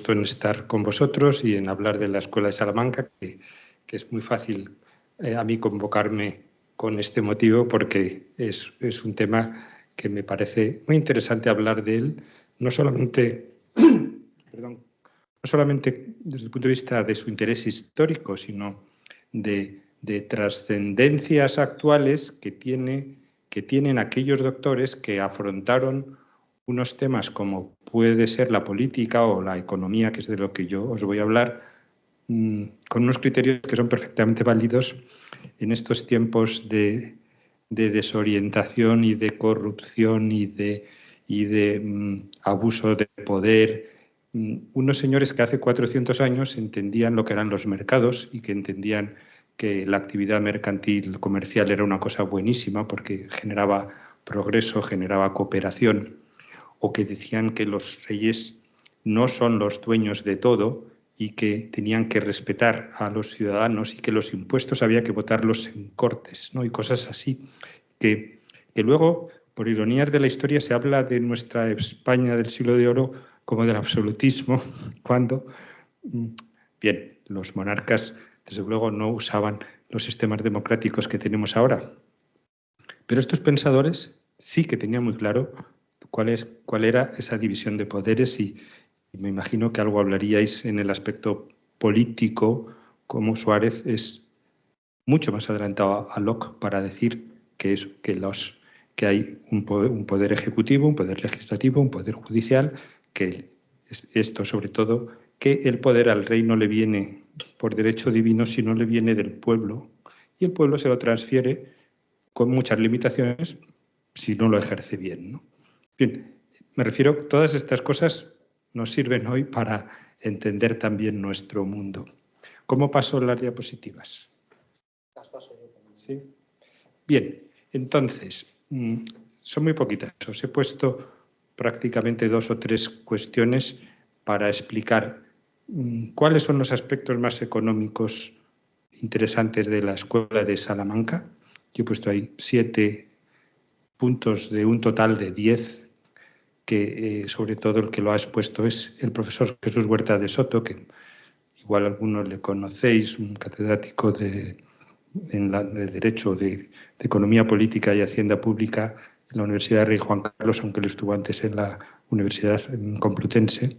gusto en estar con vosotros y en hablar de la Escuela de Salamanca, que es muy fácil a mí convocarme con este motivo porque es un tema que me parece muy interesante hablar de él, no solamente, perdón, no solamente desde el punto de vista de su interés histórico, sino de trascendencias actuales que tienen aquellos doctores que afrontaron unos temas como puede ser la política o la economía, que es de lo que yo os voy a hablar, con unos criterios que son perfectamente válidos en estos tiempos de desorientación y de corrupción y de abuso de poder. Unos señores que hace 400 años entendían lo que eran los mercados y que entendían que la actividad mercantil comercial era una cosa buenísima porque generaba progreso, generaba cooperación, o que decían que los reyes no son los dueños de todo y que tenían que respetar a los ciudadanos y que los impuestos había que votarlos en cortes, ¿no? Y cosas así, que luego, por ironías de la historia, se habla de nuestra España del siglo de oro como del absolutismo, cuando, bien, los monarcas, desde luego, no usaban los sistemas democráticos que tenemos ahora. Pero estos pensadores sí que tenían muy claro cuál era esa división de poderes y me imagino que algo hablaríais en el aspecto político, como Suárez es mucho más adelantado a Locke para decir que hay un poder ejecutivo, un poder legislativo, un poder judicial, que esto sobre todo, que el poder al rey no le viene por derecho divino, sino le viene del pueblo, y el pueblo se lo transfiere con muchas limitaciones si no lo ejerce bien, ¿no? Bien, me refiero, todas estas cosas nos sirven hoy para entender también nuestro mundo. ¿Cómo paso las diapositivas? Las paso yo también. ¿Sí? Bien, entonces, son muy poquitas. Os he puesto prácticamente 2 o 3 cuestiones para explicar cuáles son los aspectos más económicos interesantes de la Escuela de Salamanca. Yo he puesto ahí 7 puntos de un total de 10, que sobre todo el que lo ha expuesto es el profesor Jesús Huerta de Soto, que igual algunos le conocéis, un catedrático de Derecho, de Economía Política y Hacienda Pública en la Universidad Rey Juan Carlos, aunque él estuvo antes en la Universidad Complutense.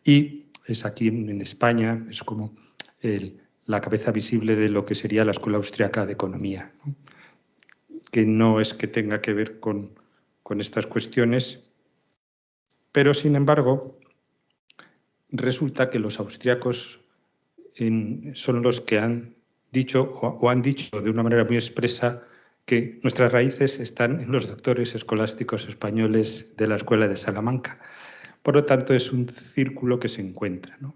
Y es aquí en España, es como la cabeza visible de lo que sería la Escuela Austriaca de Economía, ¿no? Que no es que tenga que ver con estas cuestiones, pero sin embargo resulta que los austriacos son los que han dicho o han dicho de una manera muy expresa que nuestras raíces están en los doctores escolásticos españoles de la Escuela de Salamanca. Por lo tanto, es un círculo que se encuentra, ¿no?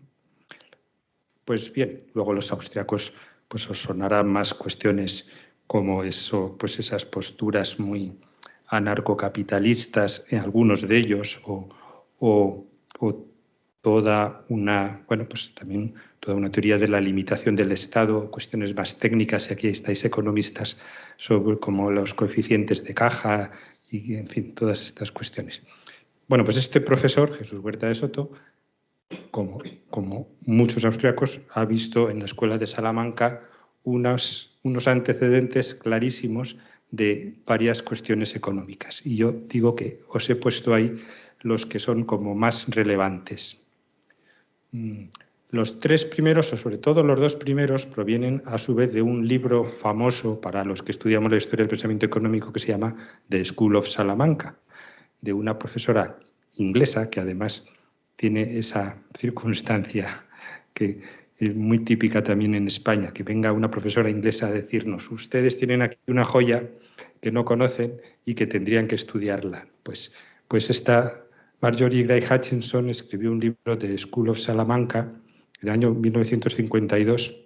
Pues bien, luego los austriacos pues os sonarán más cuestiones como eso, pues esas posturas muy anarcocapitalistas en algunos de ellos o toda una, bueno, pues también toda una teoría de la limitación del Estado, cuestiones más técnicas, y aquí estáis economistas, sobre como los coeficientes de caja y, en fin, todas estas cuestiones. Bueno, pues este profesor, Jesús Huerta de Soto, como muchos austriacos, ha visto en la Escuela de Salamanca unos antecedentes clarísimos de varias cuestiones económicas. Y yo digo que os he puesto ahí los que son como más relevantes. Los 3 primeros, o sobre todo los 2 primeros, provienen a su vez de un libro famoso para los que estudiamos la historia del pensamiento económico que se llama The School of Salamanca, de una profesora inglesa que además tiene esa circunstancia que es muy típica también en España, que venga una profesora inglesa a decirnos: ustedes tienen aquí una joya que no conocen y que tendrían que estudiarla. Pues esta Marjorie Gray Hutchinson escribió un libro de School of Salamanca en el año 1952,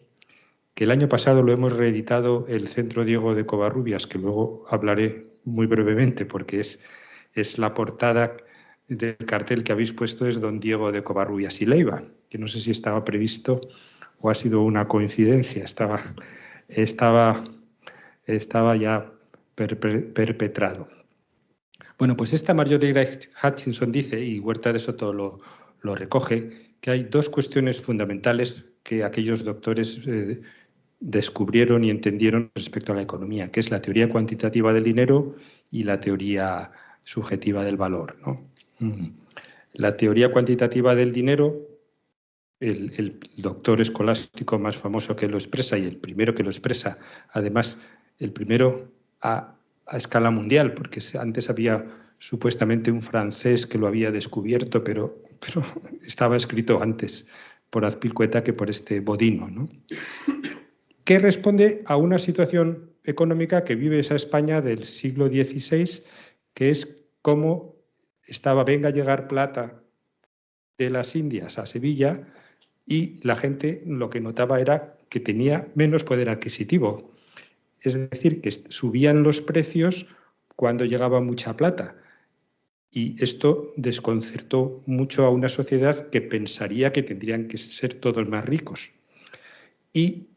que el año pasado lo hemos reeditado el Centro Diego de Covarrubias, que luego hablaré muy brevemente porque es la portada del cartel que habéis puesto, es don Diego de Covarrubias y Leiva, que no sé si estaba previsto o ha sido una coincidencia, estaba ya perpetrado. Bueno, pues esta Marjorie Gray Hutchinson dice, y Huerta de Soto lo recoge, que hay dos cuestiones fundamentales que aquellos doctores descubrieron y entendieron respecto a la economía, que es la teoría cuantitativa del dinero y la teoría subjetiva del valor, ¿no? La teoría cuantitativa del dinero, el doctor escolástico más famoso que lo expresa y el primero que lo expresa, además el primero a escala mundial, porque antes había supuestamente un francés que lo había descubierto, pero estaba escrito antes por Azpilicueta que por este Bodino, ¿no? Que responde a una situación económica que vive esa España del siglo XVI, que es cómo venga a llegar plata de las Indias a Sevilla y la gente lo que notaba era que tenía menos poder adquisitivo. Es decir, que subían los precios cuando llegaba mucha plata. Y esto desconcertó mucho a una sociedad que pensaría que tendrían que ser todos más ricos. Y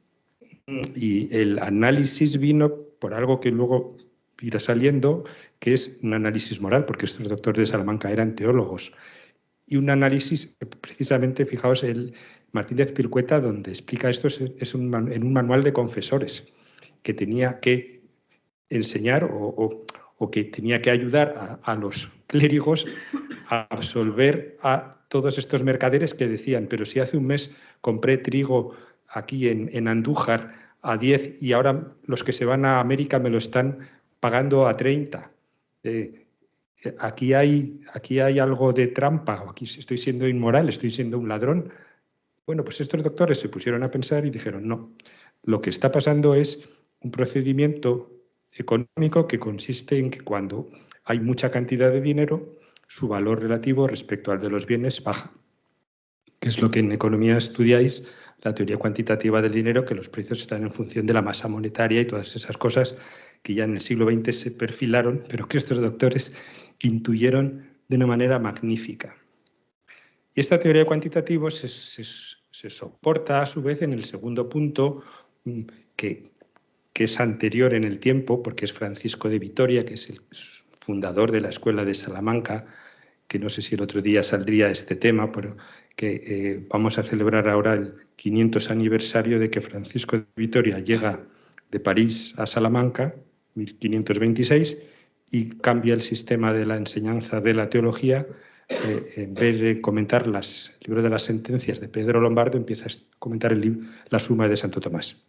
el análisis vino por algo que luego irá saliendo, que es un análisis moral, porque estos doctores de Salamanca eran teólogos. Y un análisis, precisamente, fijaos, el Martínez Pilcueta, donde explica esto, es en un manual de confesores, que tenía que enseñar o que tenía que ayudar a los clérigos a absolver a todos estos mercaderes que decían, pero si hace un mes compré trigo aquí en Andújar a 10 y ahora los que se van a América me lo están pagando a 30. Aquí hay algo de trampa, o aquí estoy siendo inmoral, estoy siendo un ladrón. Bueno, pues estos doctores se pusieron a pensar y dijeron, no, lo que está pasando es un procedimiento económico que consiste en que cuando hay mucha cantidad de dinero, su valor relativo respecto al de los bienes baja. Que es lo que en economía estudiáis, la teoría cuantitativa del dinero, que los precios están en función de la masa monetaria y todas esas cosas que ya en el siglo XX se perfilaron, pero que estos doctores intuyeron de una manera magnífica. Y esta teoría cuantitativa se soporta a su vez en el segundo punto, que es anterior en el tiempo, porque es Francisco de Vitoria, que es el fundador de la Escuela de Salamanca, que no sé si el otro día saldría este tema, pero que vamos a celebrar ahora el 500 aniversario de que Francisco de Vitoria llega de París a Salamanca, 1526, y cambia el sistema de la enseñanza de la teología. En vez de comentar el libro de las sentencias de Pedro Lombardo, empieza a comentar la Suma de Santo Tomás,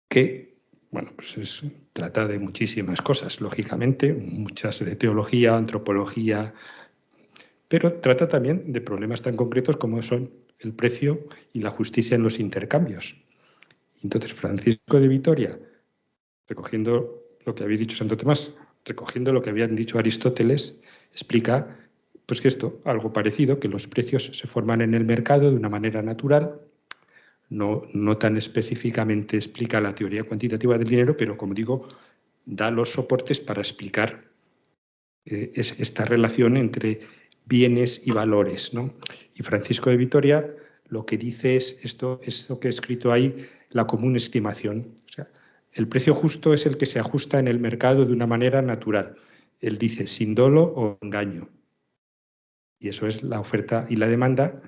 que bueno, pues trata de muchísimas cosas, lógicamente, muchas de teología, antropología, pero trata también de problemas tan concretos como son el precio y la justicia en los intercambios. Entonces, Francisco de Vitoria, recogiendo lo que había dicho Santo Tomás, recogiendo lo que habían dicho Aristóteles, explica pues que esto, algo parecido, que los precios se forman en el mercado de una manera natural. No tan específicamente explica la teoría cuantitativa del dinero, pero como digo, da los soportes para explicar esta relación entre bienes y valores, ¿no? Y Francisco de Vitoria lo que dice es esto que he escrito ahí, la común estimación. O sea, el precio justo es el que se ajusta en el mercado de una manera natural. Él dice sin dolo o engaño. Y eso es la oferta y la demanda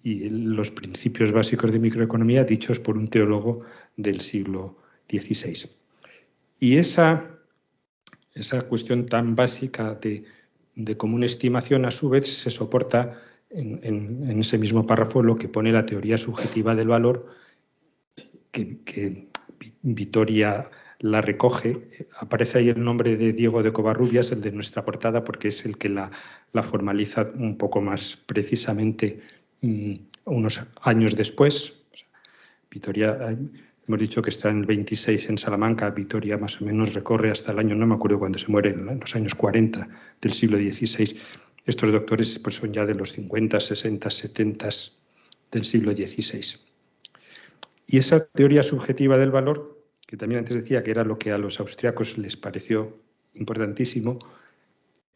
y los principios básicos de microeconomía dichos por un teólogo del siglo XVI. Y esa cuestión tan básica de común estimación, a su vez, se soporta en ese mismo párrafo lo que pone la teoría subjetiva del valor, que Vitoria la recoge. Aparece ahí el nombre de Diego de Covarrubias, el de nuestra portada, porque es el que la formaliza un poco más precisamente unos años después. Vitoria, hemos dicho que está en el 26 en Salamanca. Vitoria más o menos recorre hasta el año, no me acuerdo cuándo se muere, en los años 40 del siglo XVI. Estos doctores pues, son ya de los 50, 60, 70 del siglo XVI. Y esa teoría subjetiva del valor, que también antes decía que era lo que a los austriacos les pareció importantísimo,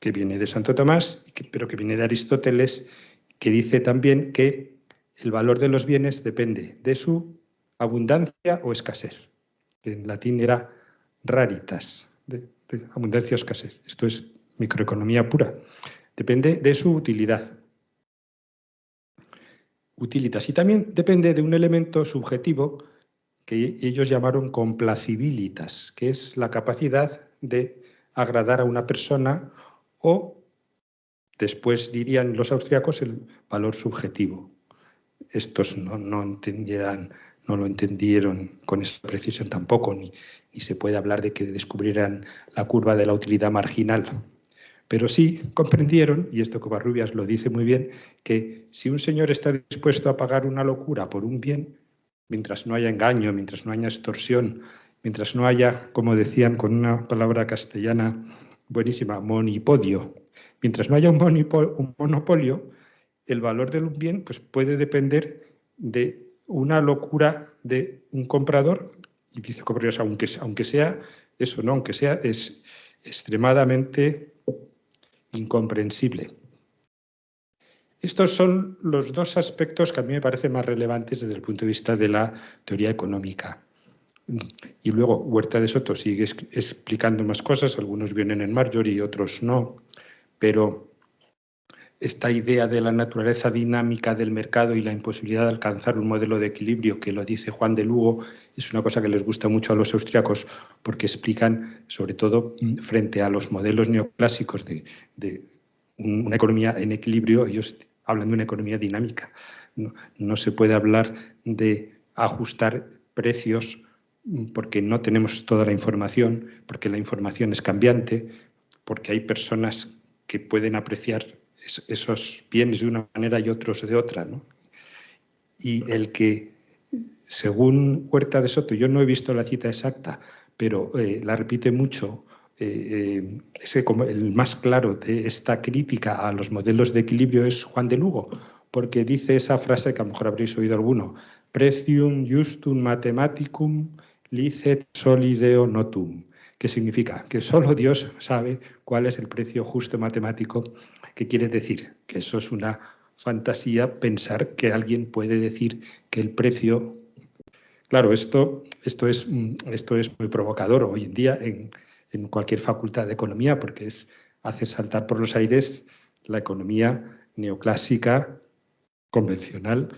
que viene de Santo Tomás, pero que viene de Aristóteles, que dice también que el valor de los bienes depende de su abundancia o escasez, que en latín era raritas, de abundancia o escasez. Esto es microeconomía pura. Depende de su utilidad. utilitas. Y también depende de un elemento subjetivo que ellos llamaron complacibilitas, que es la capacidad de agradar a una persona, o después dirían los austríacos el valor subjetivo. Estos no lo entendieron con esa precisión tampoco, ni se puede hablar de que descubrieran la curva de la utilidad marginal. Pero sí comprendieron, y esto Covarrubias lo dice muy bien, que si un señor está dispuesto a pagar una locura por un bien, mientras no haya engaño, mientras no haya extorsión, mientras no haya, como decían con una palabra castellana buenísima, monipodio, mientras no haya un monopolio, el valor del bien pues, puede depender de una locura de un comprador, y dice Covarrubias, aunque sea eso, ¿no? Aunque sea es extremadamente incomprensible. Estos son los dos aspectos que a mí me parecen más relevantes desde el punto de vista de la teoría económica. Y luego Huerta de Soto sigue explicando más cosas, algunos vienen en Marjorie y otros no, pero esta idea de la naturaleza dinámica del mercado y la imposibilidad de alcanzar un modelo de equilibrio, que lo dice Juan de Lugo, es una cosa que les gusta mucho a los austriacos porque explican, sobre todo frente a los modelos neoclásicos de una economía en equilibrio, ellos hablan de una economía dinámica. No se puede hablar de ajustar precios porque no tenemos toda la información, porque la información es cambiante, porque hay personas que pueden apreciar esos bienes de una manera y otros de otra, ¿no? Y el que, según Huerta de Soto, yo no he visto la cita exacta, pero la repite mucho, como el más claro de esta crítica a los modelos de equilibrio es Juan de Lugo, porque dice esa frase que a lo mejor habréis oído alguno: precium justum mathematicum licet solideo notum, que significa que solo Dios sabe cuál es el precio justo matemático. ¿Qué quiere decir? Que eso es una fantasía, pensar que alguien puede decir que el precio... Claro, esto es muy provocador hoy en día en cualquier facultad de economía, porque hace saltar por los aires la economía neoclásica convencional.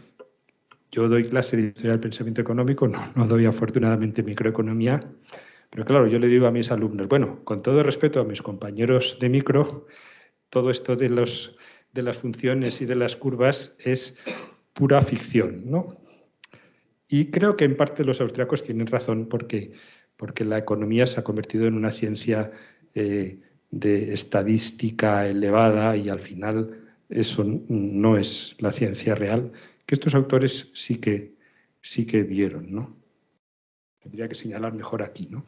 Yo doy clase de historia del pensamiento económico, no doy afortunadamente microeconomía, pero claro, yo le digo a mis alumnos, bueno, con todo respeto a mis compañeros de micro, todo esto de las funciones y de las curvas es pura ficción, ¿no? Y creo que en parte los austriacos tienen razón porque la economía se ha convertido en una ciencia de estadística elevada y al final eso no es la ciencia real, que estos autores sí que vieron, ¿no? Tendría que señalar mejor aquí, ¿no?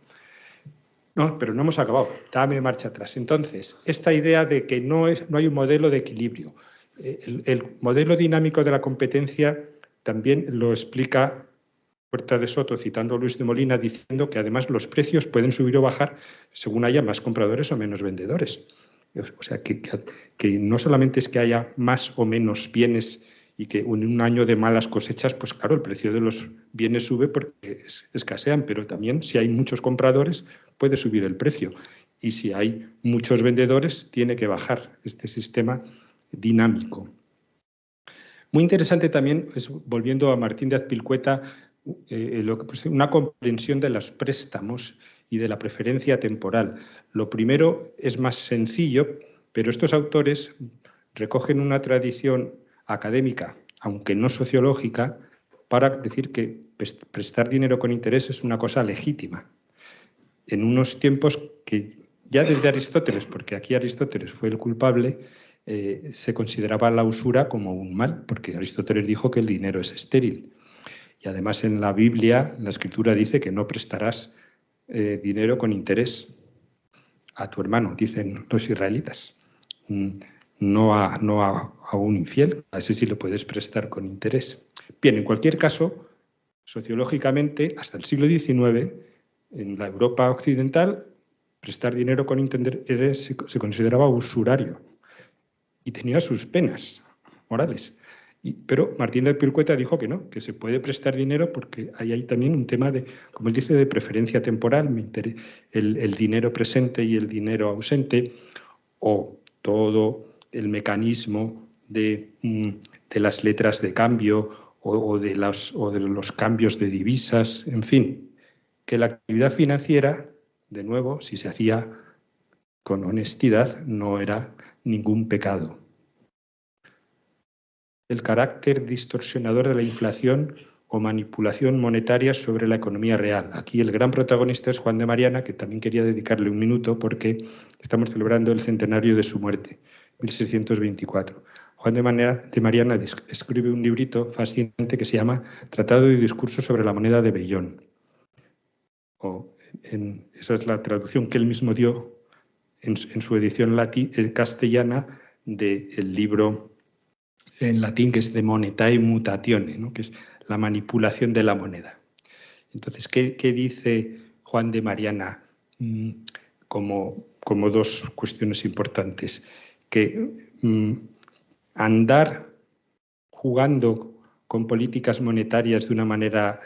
No, pero no hemos acabado. Dame marcha atrás. Entonces, esta idea de que no hay un modelo de equilibrio. El modelo dinámico de la competencia también lo explica Huerta de Soto, citando a Luis de Molina, diciendo que además los precios pueden subir o bajar según haya más compradores o menos vendedores. O sea, que no solamente es que haya más o menos bienes y que en un año de malas cosechas, pues claro, el precio de los bienes sube porque escasean, pero también si hay muchos compradores puede subir el precio. Y si hay muchos vendedores, tiene que bajar este sistema dinámico. Muy interesante también, volviendo a Martín de Azpilcueta, una comprensión de los préstamos y de la preferencia temporal. Lo primero es más sencillo, pero estos autores recogen una tradición académica, aunque no sociológica, para decir que prestar dinero con interés es una cosa legítima. En unos tiempos que ya desde Aristóteles, porque aquí Aristóteles fue el culpable, se consideraba la usura como un mal, porque Aristóteles dijo que el dinero es estéril. Y además en la Biblia, la Escritura dice que no prestarás dinero con interés a tu hermano, dicen los israelitas. No a un infiel, a ese sí lo puedes prestar con interés. Bien, en cualquier caso, sociológicamente, hasta el siglo XIX, en la Europa occidental, prestar dinero con interés se consideraba usurario y tenía sus penas morales. Pero Martín de Azpilcueta dijo que no, que se puede prestar dinero porque ahí hay también un tema de, como él dice, de preferencia temporal, el dinero presente y el dinero ausente, o todo el mecanismo de las letras de cambio o de los cambios de divisas, en fin, que la actividad financiera, de nuevo, si se hacía con honestidad, no era ningún pecado. El carácter distorsionador de la inflación o manipulación monetaria sobre la economía real. Aquí el gran protagonista es Juan de Mariana, que también quería dedicarle un minuto porque estamos celebrando el centenario de su muerte, 1624. Juan de Mariana escribe un librito fascinante que se llama Tratado y Discurso sobre la moneda de Bellón. Esa es la traducción que él mismo dio en su edición castellana del libro en latín, que es de monetae mutatione, ¿no? Que es la manipulación de la moneda. Entonces, ¿qué dice Juan de Mariana como dos cuestiones importantes? Que andar jugando con políticas monetarias de una manera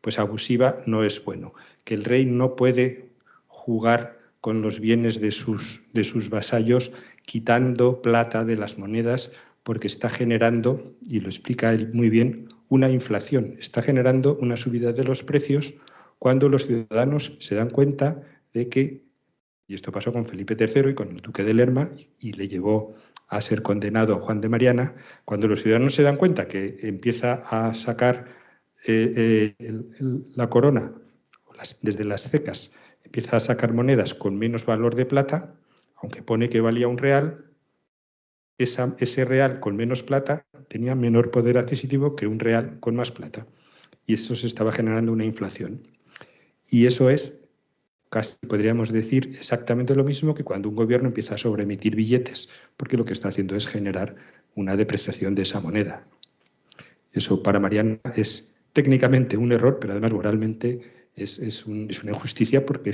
pues abusiva no es bueno, que el rey no puede jugar con los bienes de sus vasallos quitando plata de las monedas, porque está generando, y lo explica él muy bien, una inflación. Está generando una subida de los precios cuando los ciudadanos se dan cuenta de que, y esto pasó con Felipe III y con el duque de Lerma, y le llevó a ser condenado a Juan de Mariana, cuando los ciudadanos se dan cuenta que empieza a sacar la corona, desde las cecas, empieza a sacar monedas con menos valor de plata, aunque pone que valía un real, ese real con menos plata tenía menor poder adquisitivo que un real con más plata. Y eso se estaba generando una inflación. Y eso es, casi podríamos decir, exactamente lo mismo que cuando un gobierno empieza a sobreemitir billetes, porque lo que está haciendo es generar una depreciación de esa moneda. Eso para Mariana es técnicamente un error, pero además moralmente es una injusticia, porque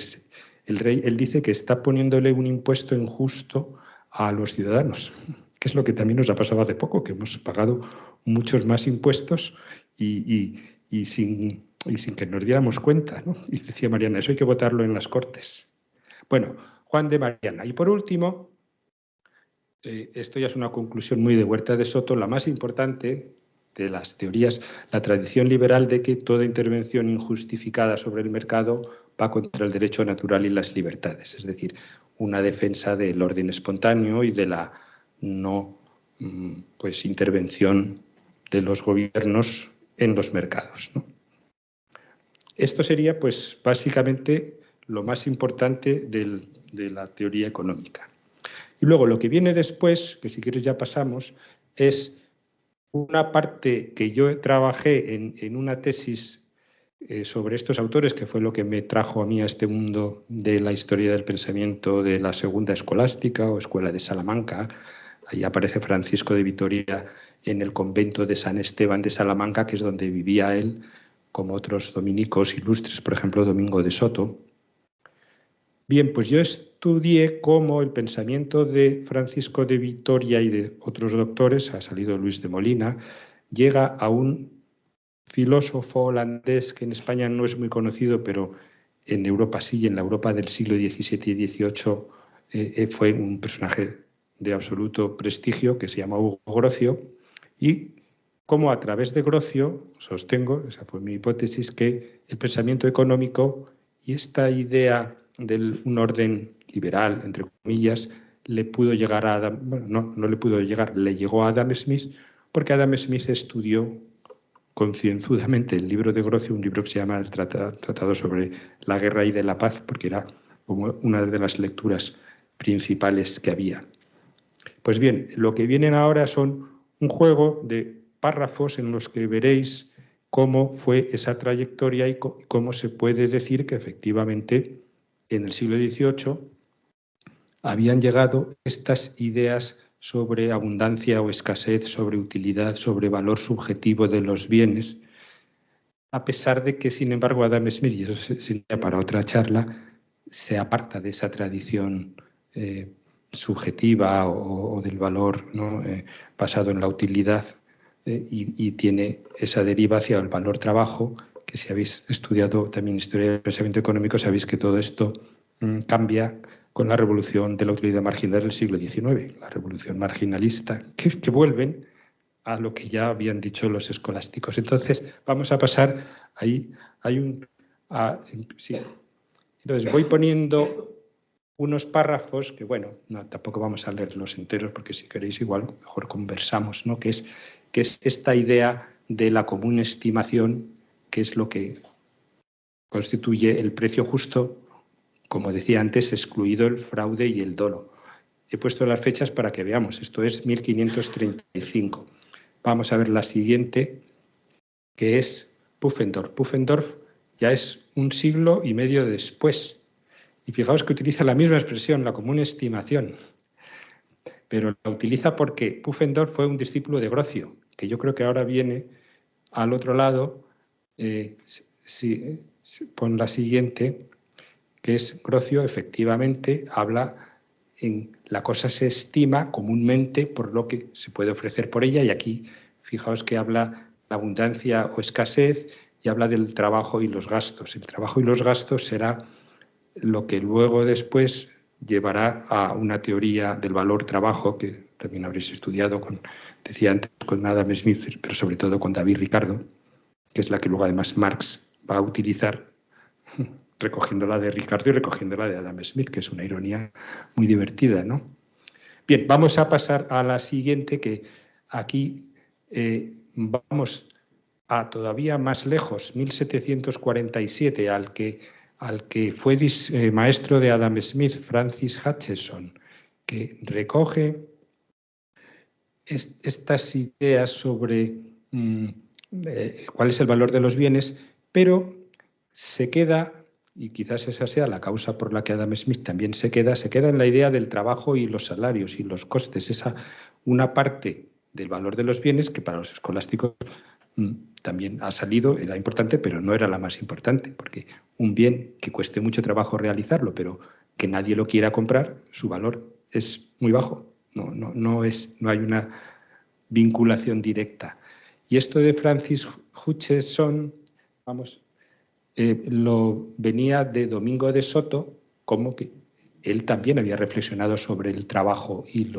el rey, él dice que está poniéndole un impuesto injusto a los ciudadanos, que es lo que también nos ha pasado hace poco, que hemos pagado muchos más impuestos y sin que nos diéramos cuenta, ¿no? Y decía Mariana, eso hay que votarlo en las Cortes. Bueno, Juan de Mariana. Y por último, esto ya es una conclusión muy de Huerta de Soto, la más importante de las teorías, la tradición liberal de que toda intervención injustificada sobre el mercado va contra el derecho natural y las libertades, es decir, una defensa del orden espontáneo y de la no intervención de los gobiernos en los mercados, ¿no? Esto sería, pues, básicamente lo más importante de la teoría económica. Y luego lo que viene después, que si quieres ya pasamos, es una parte que yo trabajé en una tesis sobre estos autores, que fue lo que me trajo a mí a este mundo de la historia del pensamiento de la segunda escolástica o escuela de Salamanca. Ahí aparece Francisco de Vitoria en el convento de San Esteban de Salamanca, que es donde vivía él, como otros dominicos ilustres, por ejemplo, Domingo de Soto. Bien, pues yo estudié cómo el pensamiento de Francisco de Vitoria y de otros doctores, ha salido Luis de Molina, llega a un filósofo holandés que en España no es muy conocido, pero en Europa sí, y en la Europa del siglo XVII y XVIII fue un personaje de absoluto prestigio que se llama Hugo Grocio, y cómo a través de Grocio, sostengo, esa fue mi hipótesis, que el pensamiento económico y esta idea de un orden liberal, entre comillas, le pudo llegar a Adam, bueno, no le pudo llegar, le llegó a Adam Smith, porque Adam Smith estudió concienzudamente el libro de Grocio, un libro que se llama el Tratado sobre la Guerra y de la Paz, porque era como una de las lecturas principales que había. Pues bien, lo que vienen ahora son un juego de párrafos en los que veréis cómo fue esa trayectoria y cómo se puede decir que efectivamente en el siglo XVIII habían llegado estas ideas sobre abundancia o escasez, sobre utilidad, sobre valor subjetivo de los bienes, a pesar de que, sin embargo, Adam Smith, y eso sería para otra charla, se aparta de esa tradición subjetiva o del valor, ¿no? Basado en la utilidad y tiene esa deriva hacia el valor trabajo, que si habéis estudiado también historia del pensamiento económico, sabéis que todo esto cambia con la revolución de la utilidad marginal del siglo XIX, la revolución marginalista, que vuelven a lo que ya habían dicho los escolásticos. Entonces, vamos a pasar ahí. Sí. Entonces, voy poniendo unos párrafos que, bueno, no, tampoco vamos a leerlos enteros porque si queréis igual mejor conversamos, ¿no? Que es esta idea de la común estimación, que es lo que constituye el precio justo, como decía antes, excluido el fraude y el dolo. He puesto las fechas para que veamos. Esto es 1535. Vamos a ver la siguiente, que es Pufendorf. Pufendorf ya es un siglo y medio después. Y fijaos que utiliza la misma expresión, la común estimación. Pero la utiliza porque Pufendorf fue un discípulo de Grocio, que yo creo que ahora viene al otro lado. Pon la siguiente, que es Grocio, efectivamente, habla en la cosa se estima comúnmente por lo que se puede ofrecer por ella, y aquí fijaos que habla la abundancia o escasez y habla del trabajo y los gastos. El trabajo y los gastos será lo que luego después llevará a una teoría del valor trabajo, que también habréis estudiado, decía antes, con Adam Smith, pero sobre todo con David Ricardo, que es la que luego además Marx va a utilizar, recogiéndola de Ricardo y recogiéndola de Adam Smith, que es una ironía muy divertida, ¿no? Bien, vamos a pasar a la siguiente, que aquí vamos a todavía más lejos, 1747, al que fue maestro de Adam Smith, Francis Hutcheson, que recoge estas ideas sobre cuál es el valor de los bienes, pero se queda, y quizás esa sea la causa por la que Adam Smith también se queda en la idea del trabajo y los salarios y los costes, una parte del valor de los bienes que para los escolásticos también ha salido, era importante, pero no era la más importante, porque un bien que cueste mucho trabajo realizarlo, pero que nadie lo quiera comprar, su valor es muy bajo. No hay una vinculación directa. Y esto de Francis Hutcheson, lo venía de Domingo de Soto, como que él también había reflexionado sobre el trabajo y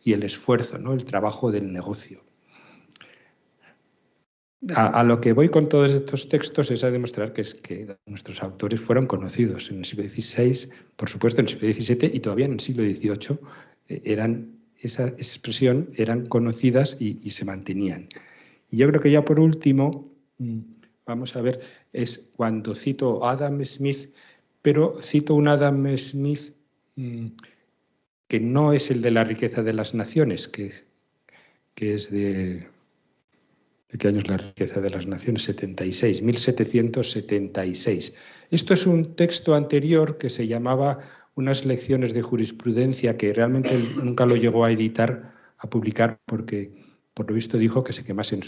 el esfuerzo, ¿no? El trabajo del negocio. A lo que voy con todos estos textos es a demostrar que nuestros autores fueron conocidos en el siglo XVI, por supuesto en el siglo XVII y todavía en el siglo XVIII esa expresión eran conocidas y se mantenían. Y yo creo que ya por último, vamos a ver, es cuando cito a Adam Smith, pero cito un Adam Smith que no es el de la riqueza de las naciones, que es de... ¿De qué año es la riqueza de las naciones? 76, 1776. Esto es un texto anterior que se llamaba Unas lecciones de jurisprudencia, que realmente nunca lo llegó a editar, a publicar, porque por lo visto dijo que se quemasen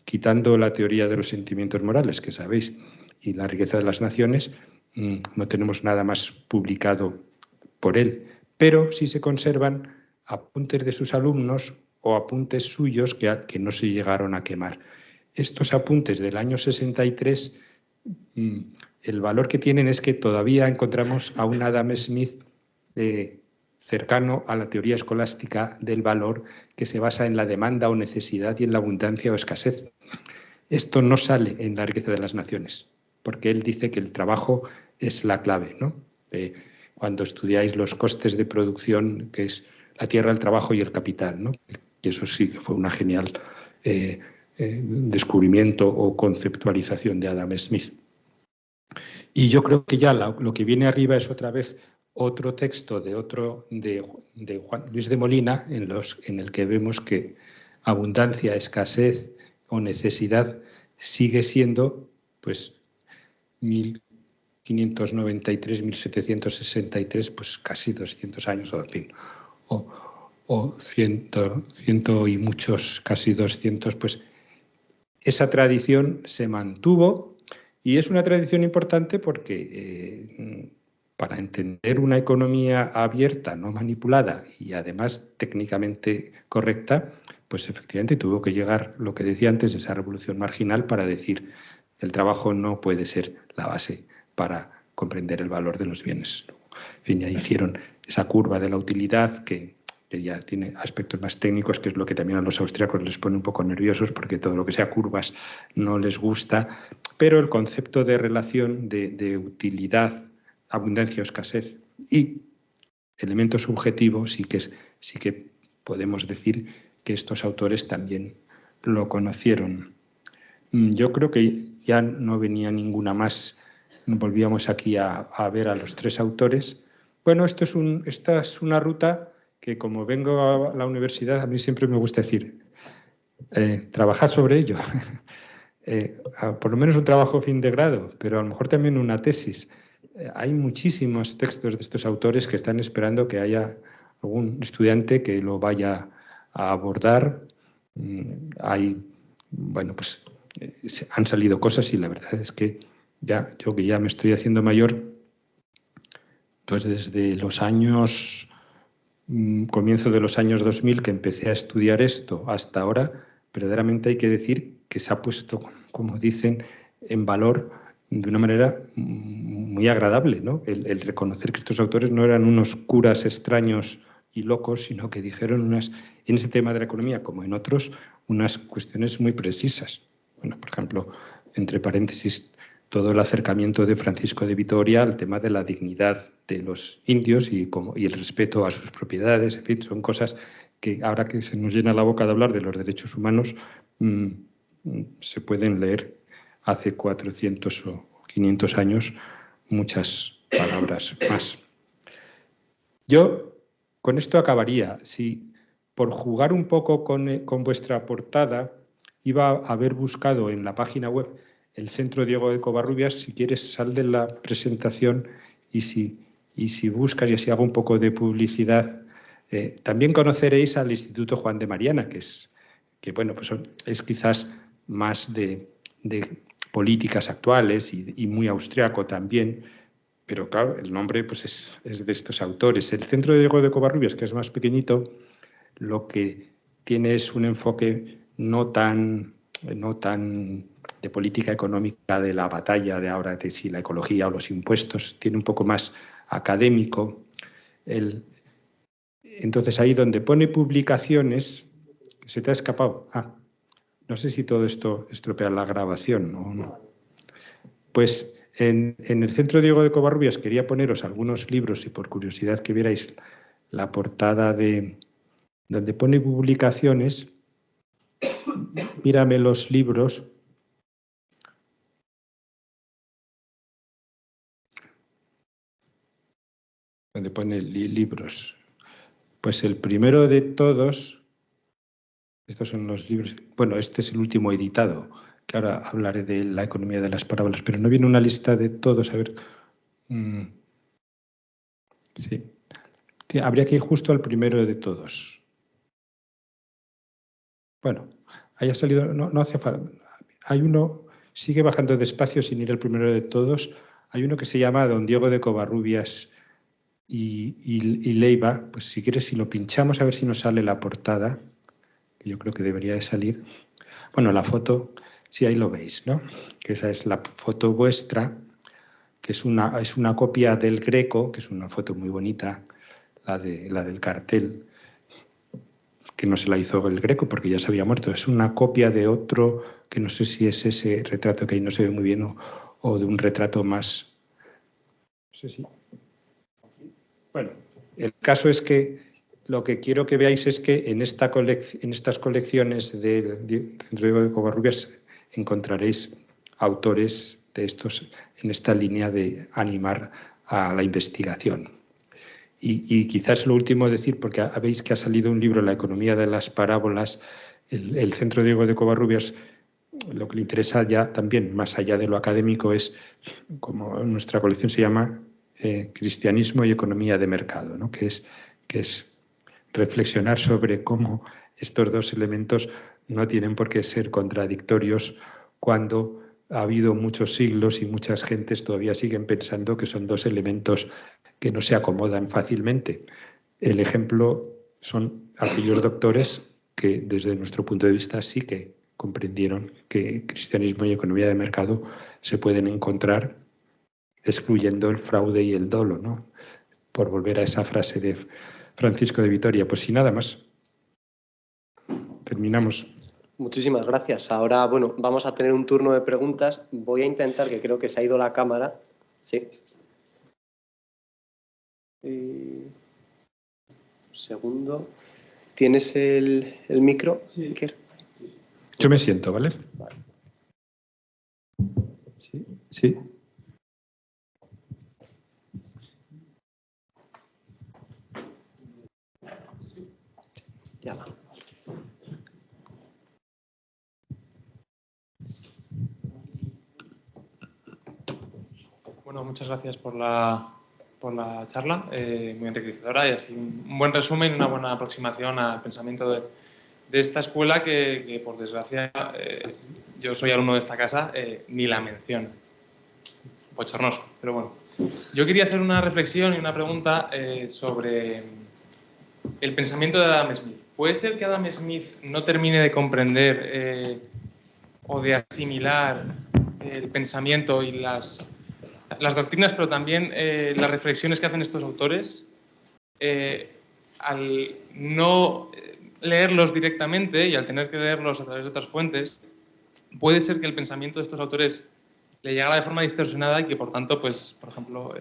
quitando la teoría de los sentimientos morales, que sabéis, y la riqueza de las naciones, no tenemos nada más publicado por él, pero sí se conservan apuntes de sus alumnos o apuntes suyos que no se llegaron a quemar. Estos apuntes del año 63, el valor que tienen es que todavía encontramos a un Adam Smith cercano a la teoría escolástica del valor, que se basa en la demanda o necesidad y en la abundancia o escasez. Esto no sale en la riqueza de las naciones, porque él dice que el trabajo es la clave, ¿no? Cuando estudiáis los costes de producción, que es la tierra, el trabajo y el capital, ¿no? Y eso sí que fue una genial descubrimiento o conceptualización de Adam Smith. Y yo creo que ya lo que viene arriba es otra vez otro texto de Juan Luis de Molina, en el que vemos que abundancia, escasez o necesidad sigue siendo, pues, 1593, 1763, pues casi 200 años, o en fin, o 100 y muchos, casi 200, pues esa tradición se mantuvo y es una tradición importante porque para entender una economía abierta, no manipulada y además técnicamente correcta, pues efectivamente tuvo que llegar, lo que decía antes, esa revolución marginal para decir el trabajo no puede ser la base para comprender el valor de los bienes. En fin, ya hicieron esa curva de la utilidad que que ya tiene aspectos más técnicos, que es lo que también a los austríacos les pone un poco nerviosos, porque todo lo que sea curvas no les gusta, pero el concepto de relación de utilidad, abundancia o escasez y elemento subjetivo sí que podemos decir que estos autores también lo conocieron. Yo creo que ya no venía ninguna más. Volvíamos aquí a ver a los tres autores. Bueno, esta es una ruta que, como vengo a la universidad, a mí siempre me gusta decir, trabajad sobre ello. Por lo menos un trabajo fin de grado, pero a lo mejor también una tesis. Hay muchísimos textos de estos autores que están esperando que haya algún estudiante que lo vaya a abordar. Bueno, pues han salido cosas y la verdad es que yo que ya me estoy haciendo mayor, pues desde los comienzo de los años 2000 que empecé a estudiar esto hasta ahora, verdaderamente hay que decir que se ha puesto, como dicen, en valor de una manera muy agradable, ¿no? El reconocer que estos autores no eran unos curas extraños y locos, sino que dijeron en ese tema de la economía, como en otros, unas cuestiones muy precisas. Bueno, por ejemplo, entre paréntesis, todo el acercamiento de Francisco de Vitoria al tema de la dignidad de los indios y el respeto a sus propiedades, en fin, son cosas que ahora que se nos llena la boca de hablar de los derechos humanos, se pueden leer hace 400 o 500 años muchas palabras más. Yo con esto acabaría. Si por jugar un poco con vuestra portada iba a haber buscado en la página web el Centro Diego de Covarrubias, si quieres sal de la presentación y si buscas y así hago un poco de publicidad. También conoceréis al Instituto Juan de Mariana, que bueno, pues es quizás más de políticas actuales y muy austriaco también, pero claro, el nombre pues es de estos autores. El Centro Diego de Covarrubias, que es más pequeñito, lo que tiene es un enfoque no tan de política económica de la batalla de ahora de si la ecología o los impuestos, tiene un poco más académico. Entonces ahí donde pone publicaciones, se te ha escapado. No sé si todo esto estropea la grabación o no. Pues en el Centro Diego de Covarrubias quería poneros algunos libros y por curiosidad que vierais la portada de donde pone publicaciones. Mírame los libros. Donde pone libros. Pues el primero de todos, estos son los libros, bueno, este es el último editado, que ahora hablaré de la economía de las parábolas, pero no viene una lista de todos, a ver. Sí. Habría que ir justo al primero de todos. Bueno, haya salido, no hace falta. Hay uno, sigue bajando despacio sin ir al primero de todos. Hay uno que se llama Don Diego de Covarrubias y Leiva. Pues si quieres, si lo pinchamos a ver si nos sale la portada, que yo creo que debería de salir. Bueno, la foto, sí, ahí lo veis, ¿no? Que esa es la foto vuestra, que es una copia del Greco, que es una foto muy bonita, la del cartel, que no se la hizo el Greco porque ya se había muerto. Es una copia de otro, que no sé si es ese retrato que ahí no se ve muy bien, o de un retrato más. No sé si. Bueno, el caso es que lo que quiero que veáis es que en estas colecciones del Centro Diego de Covarrubias encontraréis autores de estos en esta línea de animar a la investigación. Y quizás lo último decir, porque veis que ha salido un libro, La economía de las parábolas, el Centro Diego de Covarrubias, lo que le interesa ya también, más allá de lo académico, es, como nuestra colección se llama, Cristianismo y economía de mercado, ¿no? que es reflexionar sobre cómo estos dos elementos no tienen por qué ser contradictorios cuando ha habido muchos siglos y muchas gentes todavía siguen pensando que son dos elementos que no se acomodan fácilmente. El ejemplo son aquellos doctores que desde nuestro punto de vista sí que comprendieron que cristianismo y economía de mercado se pueden encontrar excluyendo el fraude y el dolo, ¿no? Por volver a esa frase de Francisco de Vitoria. Pues sin nada más, terminamos. Muchísimas gracias. Ahora, bueno, vamos a tener un turno de preguntas. Voy a intentar, que creo que se ha ido la cámara. Sí. Un segundo. ¿Tienes el micro, Iker? Yo me siento, ¿vale? Vale. Sí, sí. Ya va. Bueno, muchas gracias por la charla, muy enriquecedora y así un buen resumen y una buena aproximación al pensamiento de esta escuela que por desgracia, yo soy alumno de esta casa, ni la menciona. Bochornoso, pero bueno. Yo quería hacer una reflexión y una pregunta sobre el pensamiento de Adam Smith. ¿Puede ser que Adam Smith no termine de comprender o de asimilar el pensamiento y las doctrinas, pero también las reflexiones que hacen estos autores, al no leerlos directamente y al tener que leerlos a través de otras fuentes, puede ser que el pensamiento de estos autores le llegara de forma distorsionada y que, por tanto, pues, por ejemplo,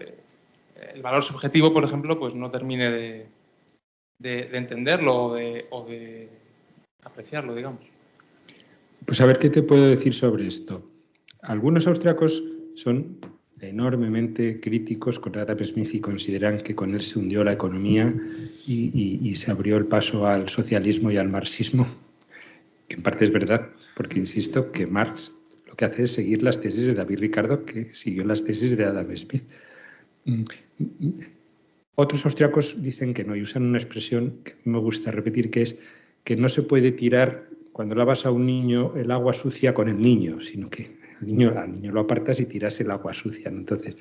el valor subjetivo, por ejemplo, pues no termine de entenderlo o de apreciarlo, digamos. Pues a ver qué te puedo decir sobre esto. Algunos austriacos son enormemente críticos con Adam Smith y consideran que con él se hundió la economía y se abrió el paso al socialismo y al marxismo, que en parte es verdad, porque insisto que Marx lo que hace es seguir las tesis de David Ricardo, que siguió las tesis de Adam Smith. Otros austriacos dicen que no, y usan una expresión que me gusta repetir, que es que no se puede tirar, cuando lavas a un niño, el agua sucia con el niño, sino que al niño lo apartas y tiras el agua sucia. Entonces,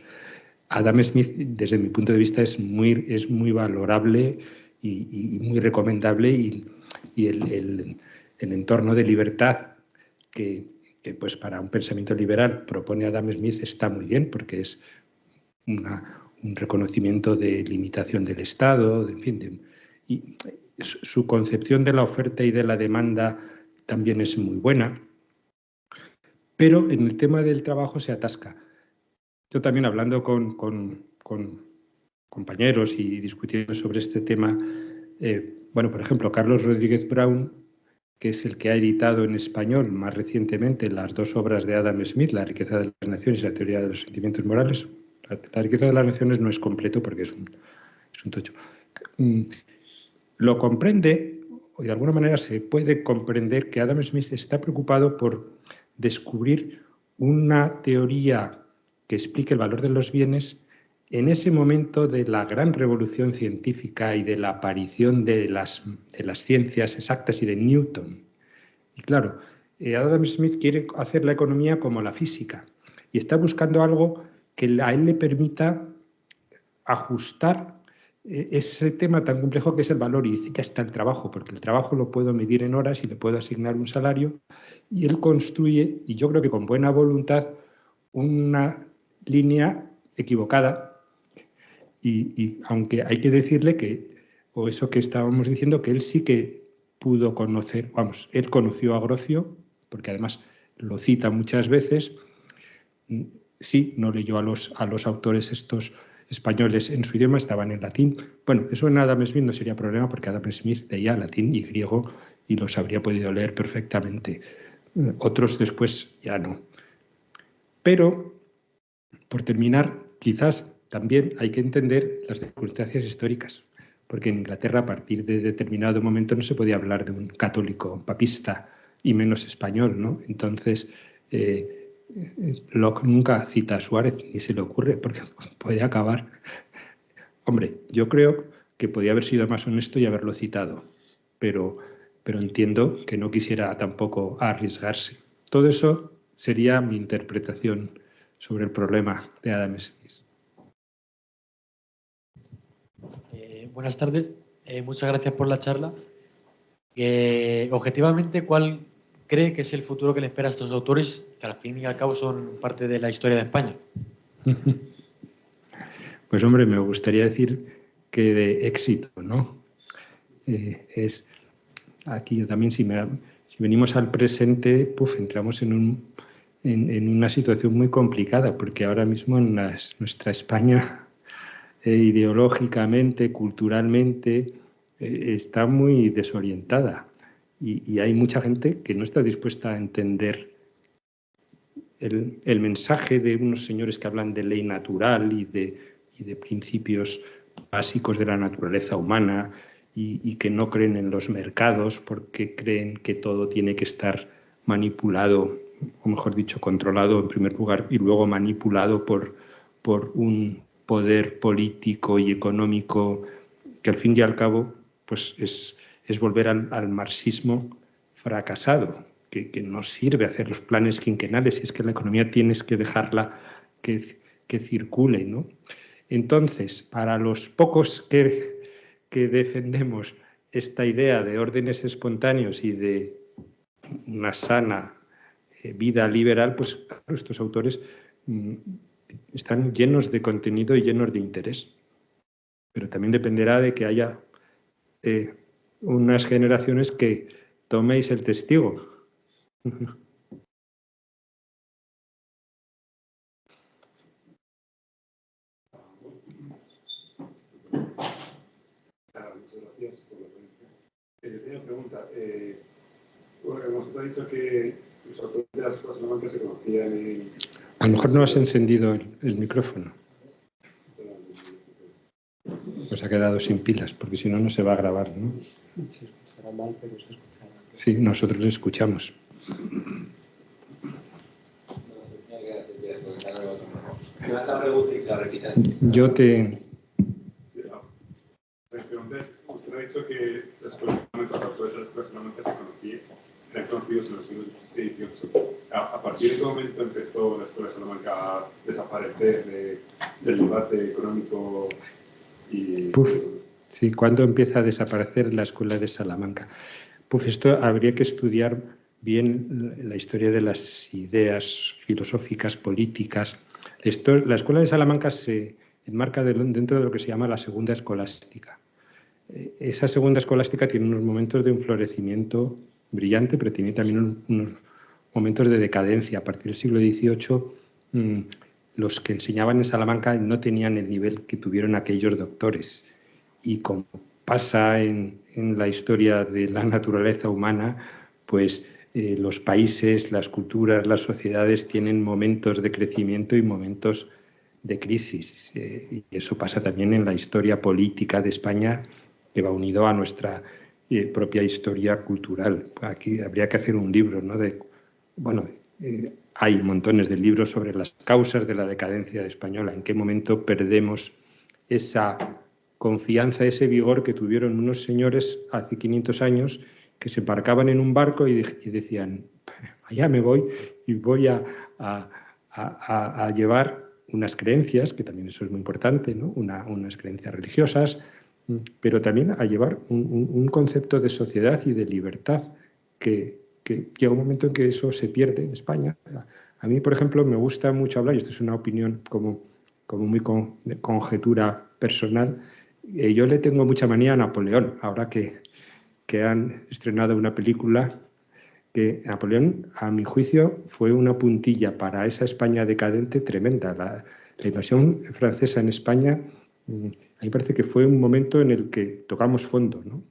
Adam Smith, desde mi punto de vista, es muy valorable y muy recomendable, y el entorno de libertad que pues para un pensamiento liberal propone Adam Smith está muy bien, porque es un reconocimiento de limitación del Estado, en fin, y su concepción de la oferta y de la demanda también es muy buena, pero en el tema del trabajo se atasca. Yo también, hablando con compañeros y discutiendo sobre este tema, bueno, por ejemplo, Carlos Rodríguez Brown, que es el que ha editado en español más recientemente las dos obras de Adam Smith, La riqueza de las naciones y La teoría de los sentimientos morales. La riqueza de las naciones no es completo porque es un tocho. Lo comprende, o de alguna manera se puede comprender, que Adam Smith está preocupado por descubrir una teoría que explique el valor de los bienes en ese momento de la gran revolución científica y de la aparición de las ciencias exactas y de Newton. Y claro, Adam Smith quiere hacer la economía como la física y está buscando algo que a él le permita ajustar ese tema tan complejo que es el valor, y dice, ya está el trabajo, porque el trabajo lo puedo medir en horas y le puedo asignar un salario, y él construye, y yo creo que con buena voluntad, una línea equivocada, y aunque hay que decirle que, o eso que estábamos diciendo, que él sí que pudo conocer, vamos, él conoció a Grocio, porque además lo cita muchas veces. Sí, no leyó a los autores estos españoles en su idioma, estaban en latín. Bueno, eso en Adam Smith no sería problema, porque Adam Smith leía latín y griego y los habría podido leer perfectamente. Otros después ya no. Pero, por terminar, quizás también hay que entender las circunstancias históricas, porque en Inglaterra a partir de determinado momento no se podía hablar de un católico papista y menos español, ¿no? Entonces, Locke nunca cita a Suárez, ni se le ocurre, porque puede acabar. Hombre, yo creo que podía haber sido más honesto y haberlo citado, pero entiendo que no quisiera tampoco arriesgarse. Todo eso sería mi interpretación sobre el problema de Adam Smith. Buenas tardes, muchas gracias por la charla. Objetivamente, ¿cuál cree que es el futuro que le espera a estos autores, que al fin y al cabo son parte de la historia de España? Pues hombre, me gustaría decir que de éxito, ¿no? es aquí también, si venimos al presente, entramos en una situación muy complicada, porque ahora mismo en nuestra España, ideológicamente, culturalmente, está muy desorientada. Y hay mucha gente que no está dispuesta a entender el mensaje de unos señores que hablan de ley natural y de principios básicos de la naturaleza humana y que no creen en los mercados porque creen que todo tiene que estar manipulado, o mejor dicho, controlado en primer lugar y luego manipulado por un poder político y económico que al fin y al cabo pues es volver al marxismo fracasado, que no sirve hacer los planes quinquenales, y es que la economía tienes que dejarla que circule, ¿no? Entonces, para los pocos que defendemos esta idea de órdenes espontáneos y de una sana vida liberal, pues claro, estos autores están llenos de contenido y llenos de interés. Pero también dependerá de que haya unas generaciones que toméis el testigo. Muchas gracias por la pregunta. Tenía una pregunta. Hemos dicho que los autores de las escuelas salamancas se conocían en... A lo mejor no has encendido el micrófono. Pues ha quedado sin pilas, porque si no, no se va a grabar, ¿no? Se escuchará mal, pero se escuchará. Sí, nosotros lo escuchamos. Yo te... Sí, la pregunta es, usted ha dicho que las escuelas salamancas, los autores de las escuelas salamancas eran conocidos en los siglos XVIII. ¿A partir de qué momento empezó la escuela salamanca a desaparecer del debate económico y... Sí, ¿cuándo empieza a desaparecer la escuela de Salamanca? Esto habría que estudiar bien la historia de las ideas filosóficas, políticas. La escuela de Salamanca se enmarca dentro de lo que se llama la segunda escolástica. Esa segunda escolástica tiene unos momentos de un florecimiento brillante, pero tiene también unos momentos de decadencia. A partir del siglo XVIII, los que enseñaban en Salamanca no tenían el nivel que tuvieron aquellos doctores. Y como pasa en la historia de la naturaleza humana, pues los países, las culturas, las sociedades tienen momentos de crecimiento y momentos de crisis. Y eso pasa también en la historia política de España, que va unido a nuestra propia historia cultural. Aquí habría que hacer un libro, ¿no? Hay montones de libros sobre las causas de la decadencia española, en qué momento perdemos esa confianza, ese vigor que tuvieron unos señores hace 500 años que se embarcaban en un barco y decían, allá me voy y voy a llevar unas creencias, que también eso es muy importante, ¿no? Unas creencias religiosas, pero también a llevar un concepto de sociedad y de libertad que llega un momento en que eso se pierde en España. A mí, por ejemplo, me gusta mucho hablar, y esto es una opinión como muy conjetura personal, yo le tengo mucha manía a Napoleón, ahora que han estrenado una película que Napoleón, a mi juicio, fue una puntilla para esa España decadente tremenda. La invasión francesa en España, a mí me parece que fue un momento en el que tocamos fondo, ¿no?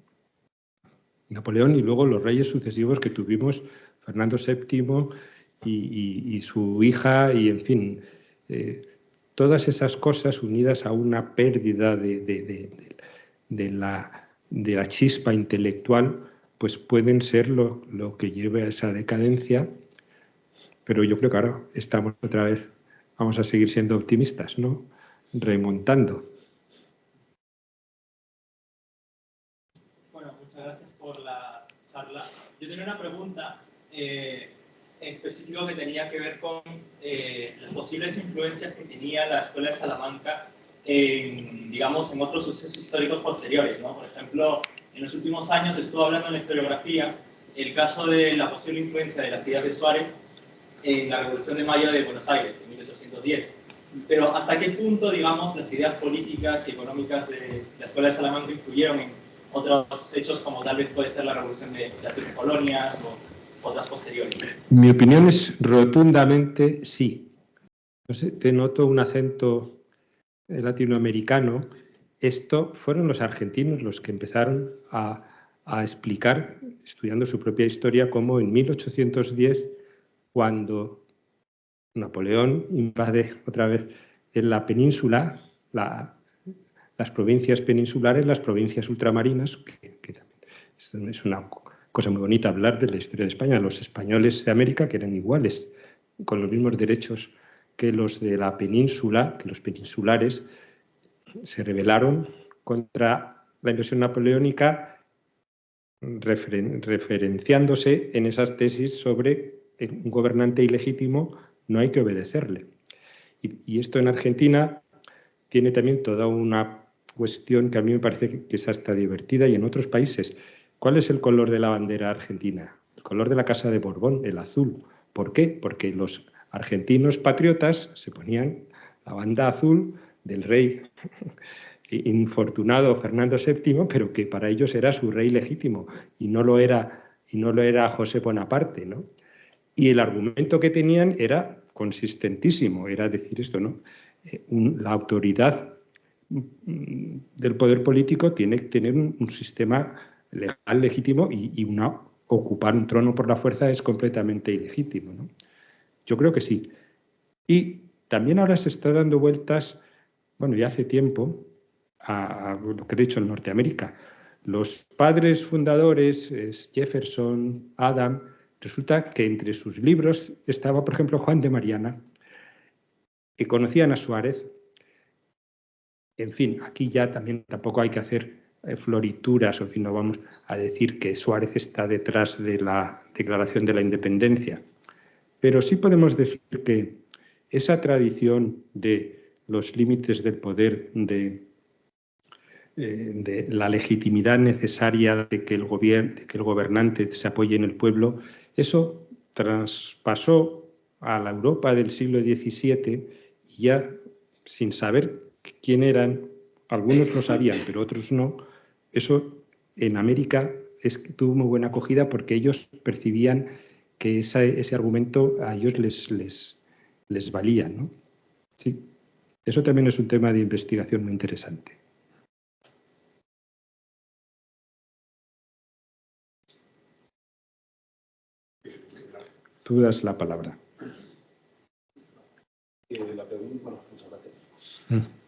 Napoleón y luego los reyes sucesivos que tuvimos, Fernando VII y su hija, y en fin, todas esas cosas unidas a una pérdida de la chispa intelectual, pues pueden ser lo que lleve a esa decadencia, pero yo creo que ahora estamos otra vez, vamos a seguir siendo optimistas, ¿no? Remontando. Bueno, muchas gracias por la charla. Yo tenía una pregunta específica que tenía que ver con las posibles influencias que tenía la Escuela de Salamanca digamos, en otros sucesos históricos posteriores, ¿no? Por ejemplo, en los últimos años estuvo hablando en la historiografía el caso de la posible influencia de las ideas de Suárez en la Revolución de Mayo de Buenos Aires, en 1810. Pero ¿hasta qué punto, digamos, las ideas políticas y económicas de la Escuela de Salamanca influyeron otros hechos como tal vez puede ser la revolución de las 13 colonias o otras posteriores? Mi opinión es rotundamente sí. No sé, te noto un acento latinoamericano. Esto fueron los argentinos los que empezaron a explicar, estudiando su propia historia, cómo en 1810, cuando Napoleón invade otra vez en la península, las provincias peninsulares, las provincias ultramarinas, que es una cosa muy bonita hablar de la historia de España. Los españoles de América, que eran iguales, con los mismos derechos que los de la península, que los peninsulares, se rebelaron contra la invasión napoleónica, referenciándose en esas tesis sobre un gobernante ilegítimo no hay que obedecerle. Y esto en Argentina tiene también toda una cuestión que a mí me parece que es hasta divertida, y en otros países. ¿Cuál es el color de la bandera argentina? El color de la Casa de Borbón, el azul. ¿Por qué? Porque los argentinos patriotas se ponían la banda azul del rey infortunado Fernando VII, pero que para ellos era su rey legítimo y no lo era José Bonaparte, ¿no? Y el argumento que tenían era consistentísimo, era decir esto, ¿no? La autoridad del poder político tiene que tener un sistema legal legítimo, y ocupar un trono por la fuerza es completamente ilegítimo, ¿no? Yo creo que sí. Y también ahora se está dando vueltas, bueno, ya hace tiempo, a lo que he dicho en Norteamérica. Los padres fundadores, Jefferson, Adam, resulta que entre sus libros estaba, por ejemplo, Juan de Mariana, que conocían a Suárez. En fin, aquí ya también tampoco hay que hacer florituras, o en fin, no vamos a decir que Suárez está detrás de la Declaración de la Independencia. Pero sí podemos decir que esa tradición de los límites del poder, de la legitimidad necesaria de que el gobernante se apoye en el pueblo, eso traspasó a la Europa del siglo XVII, y ya sin saber quién eran, algunos lo sabían, pero otros no. Eso en América tuvo muy buena acogida, porque ellos percibían que ese argumento a ellos les valía, ¿no? Sí. Eso también es un tema de investigación muy interesante. Tú das la palabra. La pregunta, bueno, muchas gracias.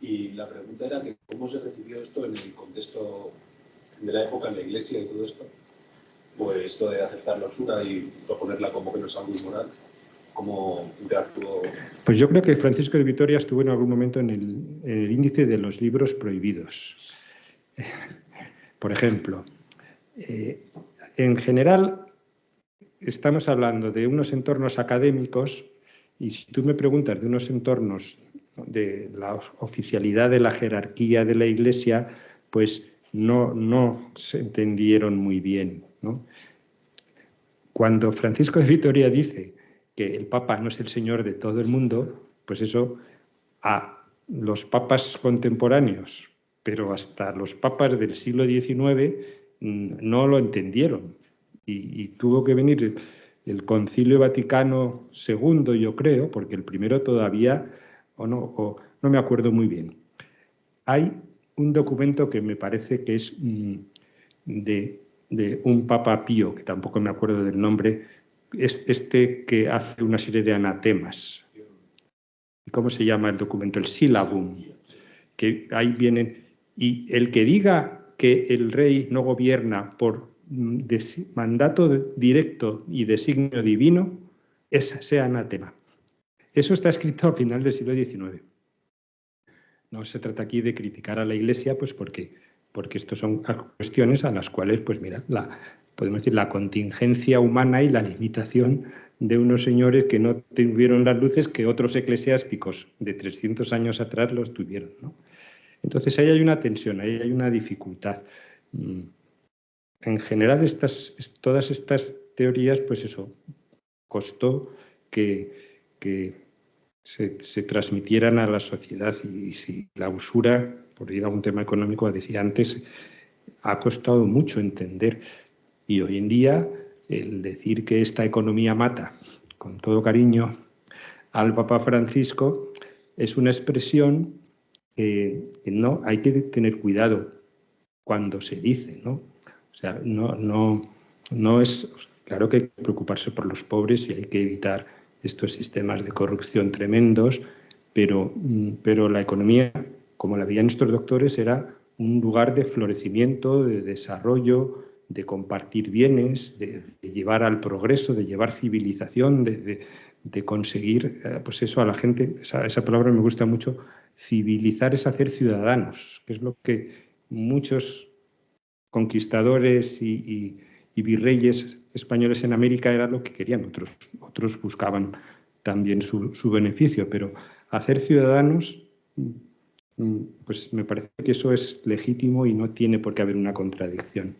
Y la pregunta era que cómo se recibió esto en el contexto de la época, en la Iglesia y todo esto. Pues esto de aceptar la usura y proponerla como que no es algo inmoral, ¿cómo interactuó? Pues yo creo que Francisco de Vitoria estuvo en algún momento en el índice de los libros prohibidos. Por ejemplo, en general estamos hablando de unos entornos académicos, y si tú me preguntas de unos entornos de la oficialidad de la jerarquía de la Iglesia, pues no se entendieron muy bien, ¿no? Cuando Francisco de Vitoria dice que el Papa no es el Señor de todo el mundo, pues eso a los papas contemporáneos, pero hasta los papas del siglo XIX no lo entendieron. Y tuvo que venir el Concilio Vaticano II, yo creo, porque el primero todavía, no me acuerdo muy bien. Hay un documento que me parece que es de un Papa Pío, que tampoco me acuerdo del nombre, es este que hace una serie de anatemas. ¿Cómo se llama el documento? El Syllabum. Que ahí vienen. Y el que diga que el rey no gobierna por mandato directo y designio divino, sea anatema. Eso está escrito al final del siglo XIX. No se trata aquí de criticar a la Iglesia, pues porque estos son cuestiones a las cuales, pues mira, podemos decir la contingencia humana y la limitación de unos señores que no tuvieron las luces que otros eclesiásticos de 300 años atrás los tuvieron, ¿no? Entonces ahí hay una tensión, ahí hay una dificultad. En general, todas estas teorías, pues eso, costó que se transmitieran a la sociedad, y si la usura, por ir a un tema económico, decía antes, ha costado mucho entender. Y hoy en día, el decir que esta economía mata, con todo cariño, al Papa Francisco, es una expresión que no hay que tener cuidado cuando se dice, ¿no? O sea, no es... Claro que hay que preocuparse por los pobres y hay que evitar estos sistemas de corrupción tremendos, pero la economía, como la veían estos doctores, era un lugar de florecimiento, de desarrollo, de compartir bienes, de llevar al progreso, de llevar civilización, de conseguir, pues eso, a la gente, esa palabra me gusta mucho, civilizar es hacer ciudadanos, que es lo que muchos conquistadores y virreyes españoles en América era lo que querían, otros buscaban también su beneficio, pero hacer ciudadanos, pues me parece que eso es legítimo y no tiene por qué haber una contradicción.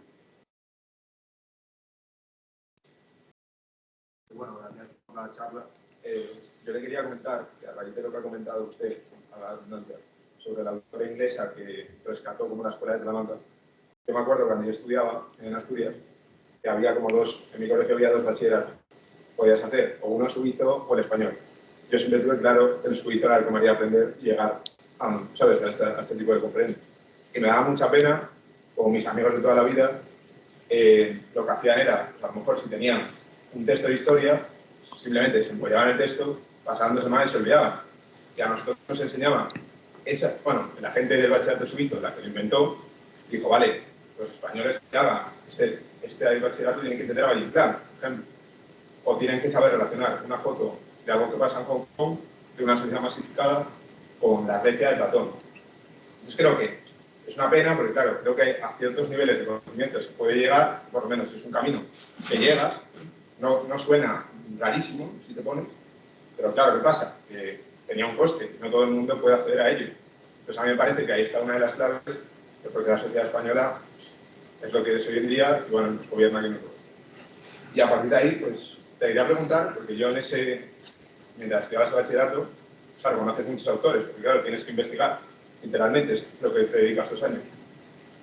Bueno, gracias por la charla. Yo le quería comentar, que a raíz de lo que ha comentado usted, a la redundancia, sobre la autora inglesa que rescató como una escuela de Salamanca. Yo me acuerdo cuando yo estudiaba en Asturias, que había como en mi colegio había 2 bachilleratos. Podías hacer o uno suizo o el español. Yo siempre tuve claro que el suizo era el que me haría aprender y llegar ¿sabes? A este tipo de conferencias. Y me daba mucha pena, como mis amigos de toda la vida, lo que hacían era, a lo mejor si tenían un texto de historia, simplemente se empollaban el texto, pasaban 2 semanas y se olvidaban. Y a nosotros nos enseñaban, la gente del bachillerato suizo, la que lo inventó, dijo, vale, los españoles que hagan este bachillerato tienen que entender a Valle Inclán, por ejemplo. O tienen que saber relacionar una foto de algo que pasa en Hong Kong, de una sociedad masificada, con la Grecia de Platón. Entonces creo que es una pena, porque claro, creo que a ciertos niveles de conocimiento se puede llegar, por lo menos es un camino que llegas, no suena rarísimo si te pones, pero claro, ¿qué pasa? Que tenía un coste, y no todo el mundo puede acceder a ello. Entonces a mí me parece que ahí está una de las claves, porque la sociedad española es lo que es hoy en día, y bueno, nos gobierna que no todo. Y a partir de ahí, pues, te quería preguntar, porque yo mientras estudiaba ese bachillerato, claro, conoces muchos autores, porque claro, tienes que investigar, literalmente, es lo que te dedicas 2 años.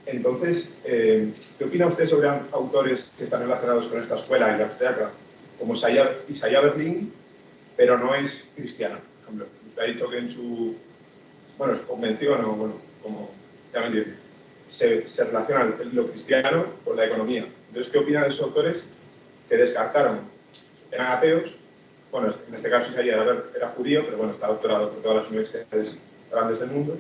Entonces, ¿qué opina usted sobre autores que están relacionados con esta escuela y la austriaca, como Isaiah Berlin, pero no es cristiano? Por ejemplo, usted ha dicho que en su, convención, o bueno, como ya me entiende, se relaciona lo cristiano con la economía. Entonces, ¿qué opina de esos autores que descartaron? Eran ateos, bueno, en este caso Isaiah era judío, pero bueno, está doctorado por todas las universidades grandes del mundo.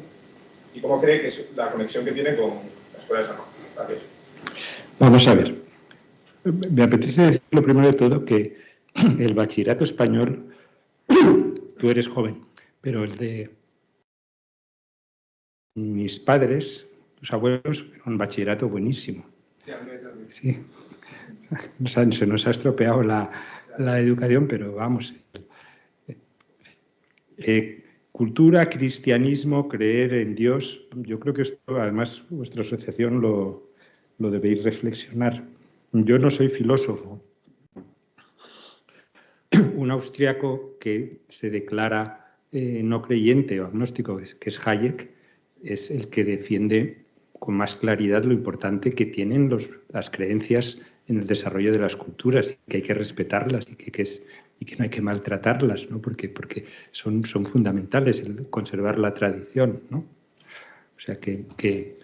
¿Y cómo cree que es la conexión que tiene con la escuela de Salamanca? Gracias. Vamos a ver. Me apetece decir lo primero de todo que el bachillerato español, tú eres joven, pero el de mis padres, los abuelos, era un bachillerato buenísimo. Sí. Se nos ha estropeado la educación, pero vamos. Cultura, cristianismo, creer en Dios, yo creo que esto, además, vuestra asociación lo debéis reflexionar. Yo no soy filósofo. Un austriaco que se declara no creyente o agnóstico, que es Hayek, es el que defiende con más claridad lo importante que tienen las creencias en el desarrollo de las culturas, y que hay que respetarlas y que no hay que maltratarlas, ¿no? Porque son fundamentales el conservar la tradición, ¿no? O sea que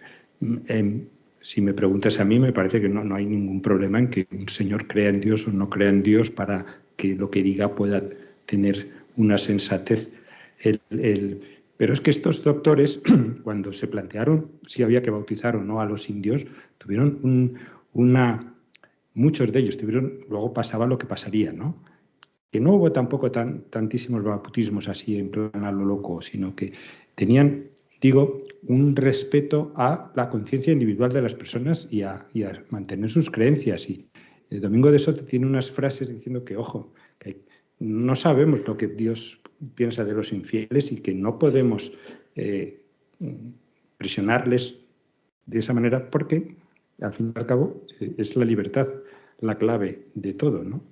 si me preguntas a mí, me parece que no hay ningún problema en que un señor crea en Dios o no crea en Dios para que lo que diga pueda tener una sensatez. Pero es que estos doctores, cuando se plantearon si había que bautizar o no a los indios, tuvieron muchos de ellos luego pasaba lo que pasaría, ¿no? Que no hubo tampoco tantísimos bautismos así en plan a lo loco, sino que tenían, digo, un respeto a la conciencia individual de las personas y a mantener sus creencias. Y el Domingo de Soto tiene unas frases diciendo que, ojo, que no sabemos lo que Dios piensa de los infieles y que no podemos presionarles de esa manera porque, al fin y al cabo, es la libertad la clave de todo, ¿no?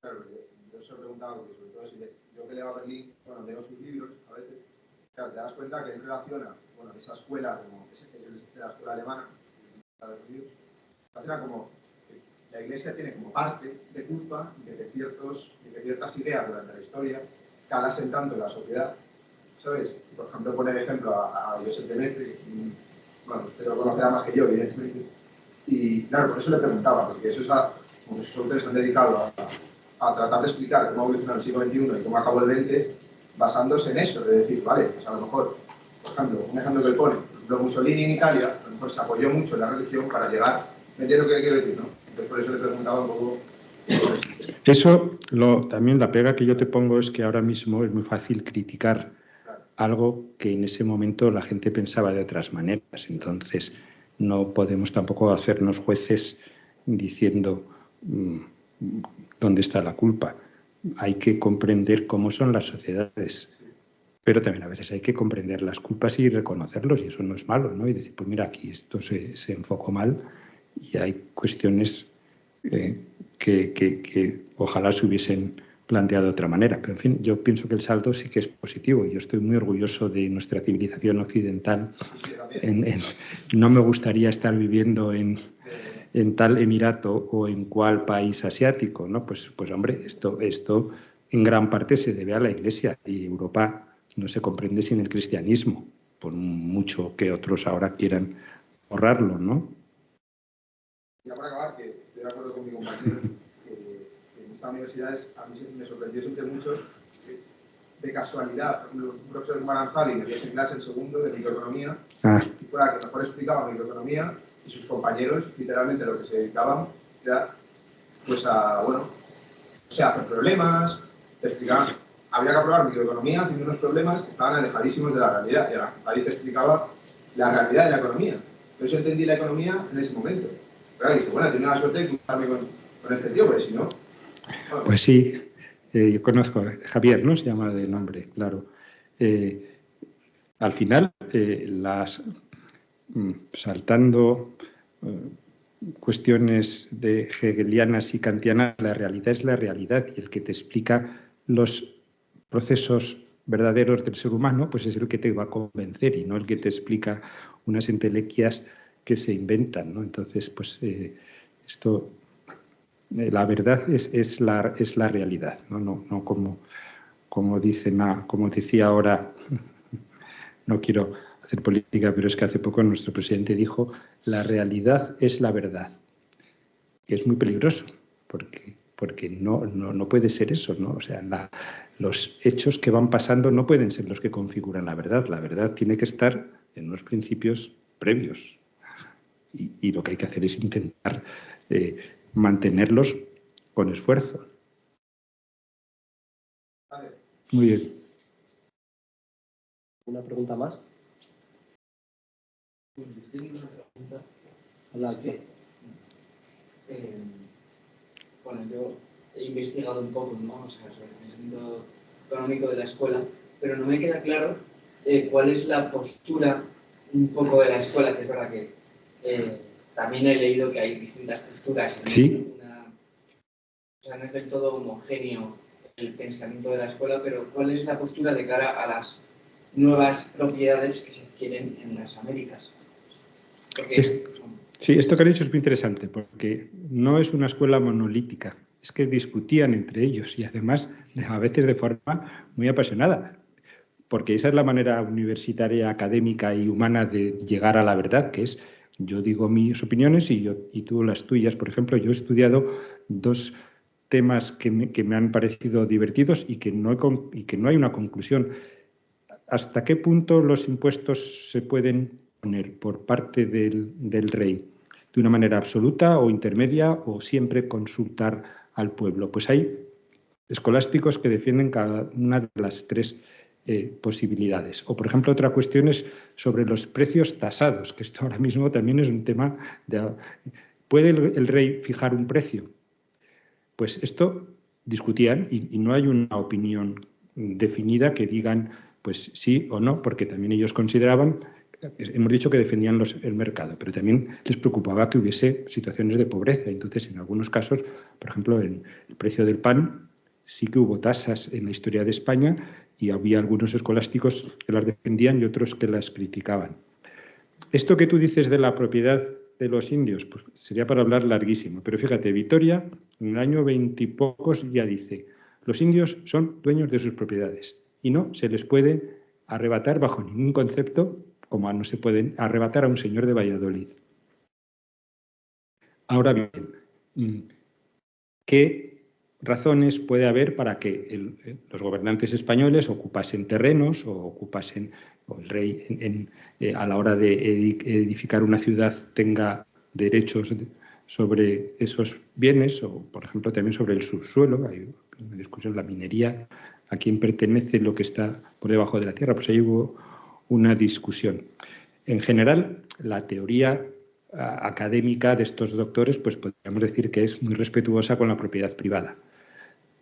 Claro, yo se lo he preguntado, porque sobre todo yo que leo a Berlín, bueno, leo sus libros a veces, claro, te das cuenta que él relaciona, esa escuela como es de la escuela alemana, Estados Unidos, era como que la Iglesia tiene como parte de culpa de que ciertas ideas durante la historia calasen tanto en la sociedad, ¿sabes? Por ejemplo, pone de ejemplo a Josep de Maistre, bueno, usted lo conocerá más que yo, evidentemente, y claro, por eso le preguntaba, porque esos autores se han dedicado a tratar de explicar cómo ha evolucionado el siglo XXI y cómo acabó el XX, basándose en eso, de decir, vale, pues a lo mejor, por ejemplo, un ejemplo que él pone, por ejemplo, Mussolini en Italia, a lo mejor se apoyó mucho en la religión para llegar, ¿me entiendes lo que quiero decir, no? Entonces por eso le preguntaba un poco. Eso, también la pega que yo te pongo es que ahora mismo es muy fácil criticar algo que en ese momento la gente pensaba de otras maneras. Entonces, no podemos tampoco hacernos jueces diciendo dónde está la culpa. Hay que comprender cómo son las sociedades, pero también a veces hay que comprender las culpas y reconocerlos, y eso no es malo, ¿no? Y decir, pues mira, aquí esto se enfocó mal y hay cuestiones que ojalá se hubiesen planteado de otra manera. Pero, en fin, yo pienso que el saldo sí que es positivo. Yo estoy muy orgulloso de nuestra civilización occidental. No me gustaría estar viviendo en tal emirato o en cual país asiático, ¿no? Pues hombre, esto en gran parte se debe a la Iglesia, y Europa no se comprende sin el cristianismo, por mucho que otros ahora quieran borrarlo, ¿no? Ya para acabar, que estoy de acuerdo con mi compañero, que en estas universidades a mí me sorprendió siempre mucho de casualidad. Por ejemplo, un profesor en Maranzali me dio en clase en segundo de microeconomía, y fuera que mejor explicaba microeconomía, y sus compañeros, literalmente, lo que se dedicaban era, pues, a hacer problemas, explicaban. Había que aprobar microeconomía haciendo unos problemas que estaban alejadísimos de la realidad, y ahí te explicaba la realidad de la economía. Por eso entendí la economía en ese momento. Pero dije, bueno, tenía la suerte de cruzarme con este tío, porque si no... Bueno. Pues sí, yo conozco a Javier, ¿no? Se llama de nombre, claro. Al final, saltando cuestiones de hegelianas y kantianas, la realidad es la realidad, y el que te explica los procesos verdaderos del ser humano, pues es el que te va a convencer, y no el que te explica unas entelequias que se inventan, ¿no? Entonces, pues la verdad es la realidad, no como decía ahora, no quiero hacer política, pero es que hace poco nuestro presidente dijo, la realidad es la verdad, que es muy peligroso, porque no puede ser eso, ¿no? O sea, los hechos que van pasando no pueden ser los que configuran la verdad tiene que estar en unos principios previos, y lo que hay que hacer es intentar mantenerlos con esfuerzo. Muy bien. ¿Una pregunta más? Yo tengo una pregunta. Bueno, yo he investigado un poco, ¿no? O sea, sobre el pensamiento económico de la escuela, pero no me queda claro cuál es la postura un poco de la escuela, que es verdad que también he leído que hay distintas posturas. ¿No? Sí. O sea, no es del todo homogéneo el pensamiento de la escuela, pero ¿cuál es la postura de cara a las nuevas propiedades que se adquieren en las Américas? Sí, esto que has dicho es muy interesante, porque no es una escuela monolítica, es que discutían entre ellos, y además a veces de forma muy apasionada, porque esa es la manera universitaria, académica y humana de llegar a la verdad, que es yo digo mis opiniones y tú las tuyas. Por ejemplo, yo he estudiado dos temas que me han parecido divertidos y que no hay una conclusión. ¿Hasta qué punto los impuestos se pueden poner por parte del rey? ¿De una manera absoluta o intermedia, o siempre consultar al pueblo? Pues hay escolásticos que defienden cada una de las tres posibilidades. O, por ejemplo, otra cuestión es sobre los precios tasados, que esto ahora mismo también es un tema ¿puede el rey fijar un precio? Pues esto discutían, y no hay una opinión definida que digan pues sí o no, porque también ellos consideraban, hemos dicho que defendían el mercado, pero también les preocupaba que hubiese situaciones de pobreza. Entonces, en algunos casos, por ejemplo, en el precio del pan, sí que hubo tasas en la historia de España, y había algunos escolásticos que las defendían y otros que las criticaban. Esto que tú dices de la propiedad de los indios, pues sería para hablar larguísimo, pero fíjate, Vitoria en el año 20 y pocos ya dice, los indios son dueños de sus propiedades y no se les puede arrebatar bajo ningún concepto, como no se pueden arrebatar a un señor de Valladolid. Ahora bien, ¿qué razones puede haber para que los gobernantes españoles ocupasen terrenos o ocupasen, o el rey a la hora de edificar una ciudad tenga derechos sobre esos bienes o, por ejemplo, también sobre el subsuelo? Hay una discusión, la minería, a quién pertenece lo que está por debajo de la tierra, pues ahí hubo una discusión. En general, la teoría académica de estos doctores, pues podríamos decir que es muy respetuosa con la propiedad privada.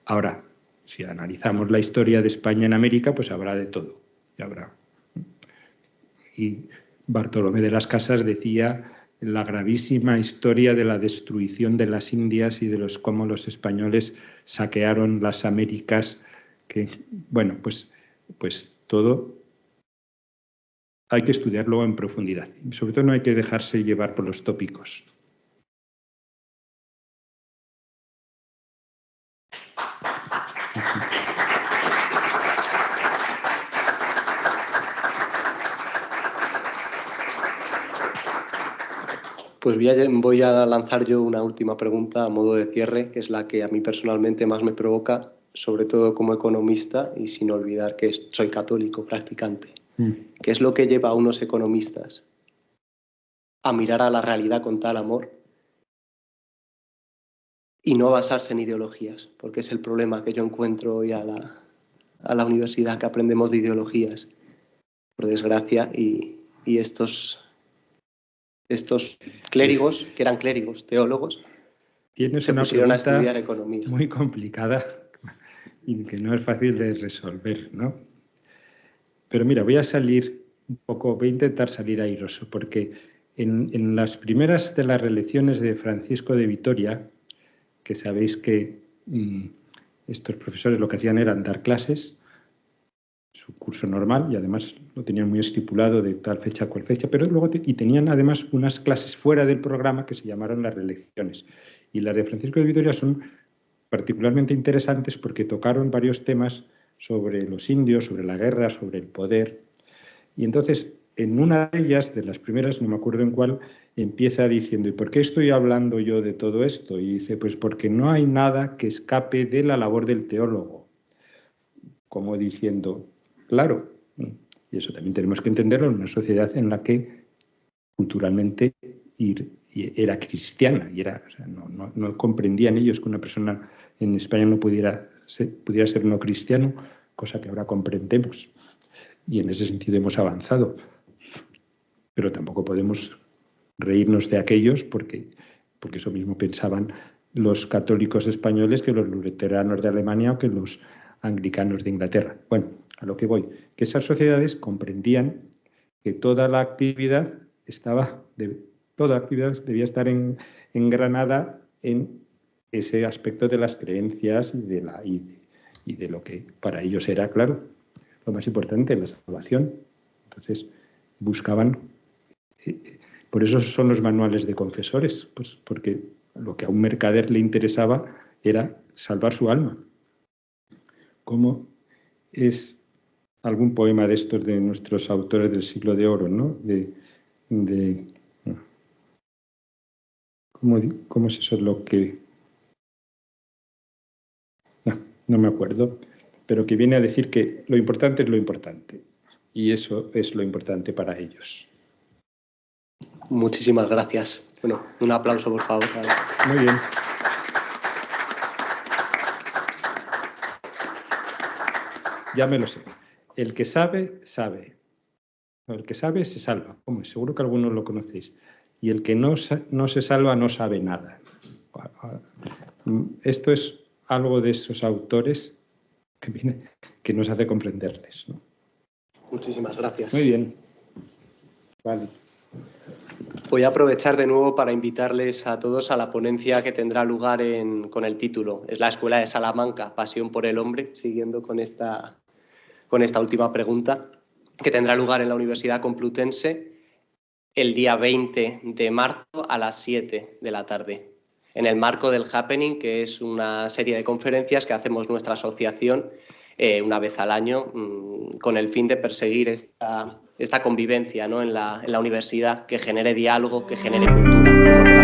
Ahora, si analizamos la historia de España en América, pues habrá de todo. Y Bartolomé de las Casas decía la gravísima historia de la destrucción de las Indias y de cómo los españoles saquearon las Américas, que, bueno, pues todo hay que estudiarlo en profundidad. Y sobre todo no hay que dejarse llevar por los tópicos. Pues voy a lanzar yo una última pregunta a modo de cierre, que es la que a mí personalmente más me provoca, sobre todo como economista y sin olvidar que soy católico practicante. ¿Qué es lo que lleva a unos economistas a mirar a la realidad con tal amor y no basarse en ideologías? Porque es el problema que yo encuentro hoy a la universidad, que aprendemos de ideologías, por desgracia, y estos clérigos, que eran clérigos, teólogos, se pusieron a estudiar economía. Muy complicada y que no es fácil de resolver, ¿no? Pero mira, voy a intentar salir airoso, porque en las primeras de las reelecciones de Francisco de Vitoria, que sabéis que estos profesores lo que hacían era dar clases, su curso normal, y además lo tenían muy estipulado de tal fecha a cual fecha, pero luego tenían además unas clases fuera del programa que se llamaron las reelecciones. Y las de Francisco de Vitoria son particularmente interesantes porque tocaron varios temas sobre los indios, sobre la guerra, sobre el poder. Y entonces, en una de ellas, de las primeras, no me acuerdo en cuál, empieza diciendo, ¿y por qué estoy hablando yo de todo esto? Y dice, pues porque no hay nada que escape de la labor del teólogo. Como diciendo, claro, y eso también tenemos que entenderlo en una sociedad en la que culturalmente era cristiana, y no comprendían ellos que una persona en España no pudiera ser no cristiano, cosa que ahora comprendemos. Y en ese sentido hemos avanzado. Pero tampoco podemos reírnos de aquellos porque eso mismo pensaban los católicos españoles que los luteranos de Alemania o que los anglicanos de Inglaterra. Bueno, a lo que voy, que esas sociedades comprendían que toda la actividad debía estar engranada en ese aspecto de las creencias y de lo que para ellos era, claro, lo más importante, la salvación. Entonces buscaban, por eso son los manuales de confesores, pues porque lo que a un mercader le interesaba era salvar su alma. Como es algún poema de estos de nuestros autores del siglo de oro, ¿no? ¿Cómo es eso lo que...? No me acuerdo, pero que viene a decir que lo importante es lo importante, y eso es lo importante para ellos. Muchísimas gracias. Bueno, un aplauso, por favor. Muy bien. Ya me lo sé. El que sabe, sabe. El que sabe, se salva. Hombre, seguro que algunos lo conocéis. Y el que no se salva, no sabe nada. Esto es algo de esos autores que nos hace comprenderles, ¿no? Muchísimas gracias. Muy bien. Vale. Voy a aprovechar de nuevo para invitarles a todos a la ponencia que tendrá lugar con el título. Es la Escuela de Salamanca, Pasión por el Hombre, siguiendo con esta última pregunta, que tendrá lugar en la Universidad Complutense el día 20 de marzo a las 7 de la tarde, en el marco del Happening, que es una serie de conferencias que hacemos nuestra asociación una vez al año, con el fin de perseguir esta convivencia, ¿no?, en la universidad, que genere diálogo, que genere cultura.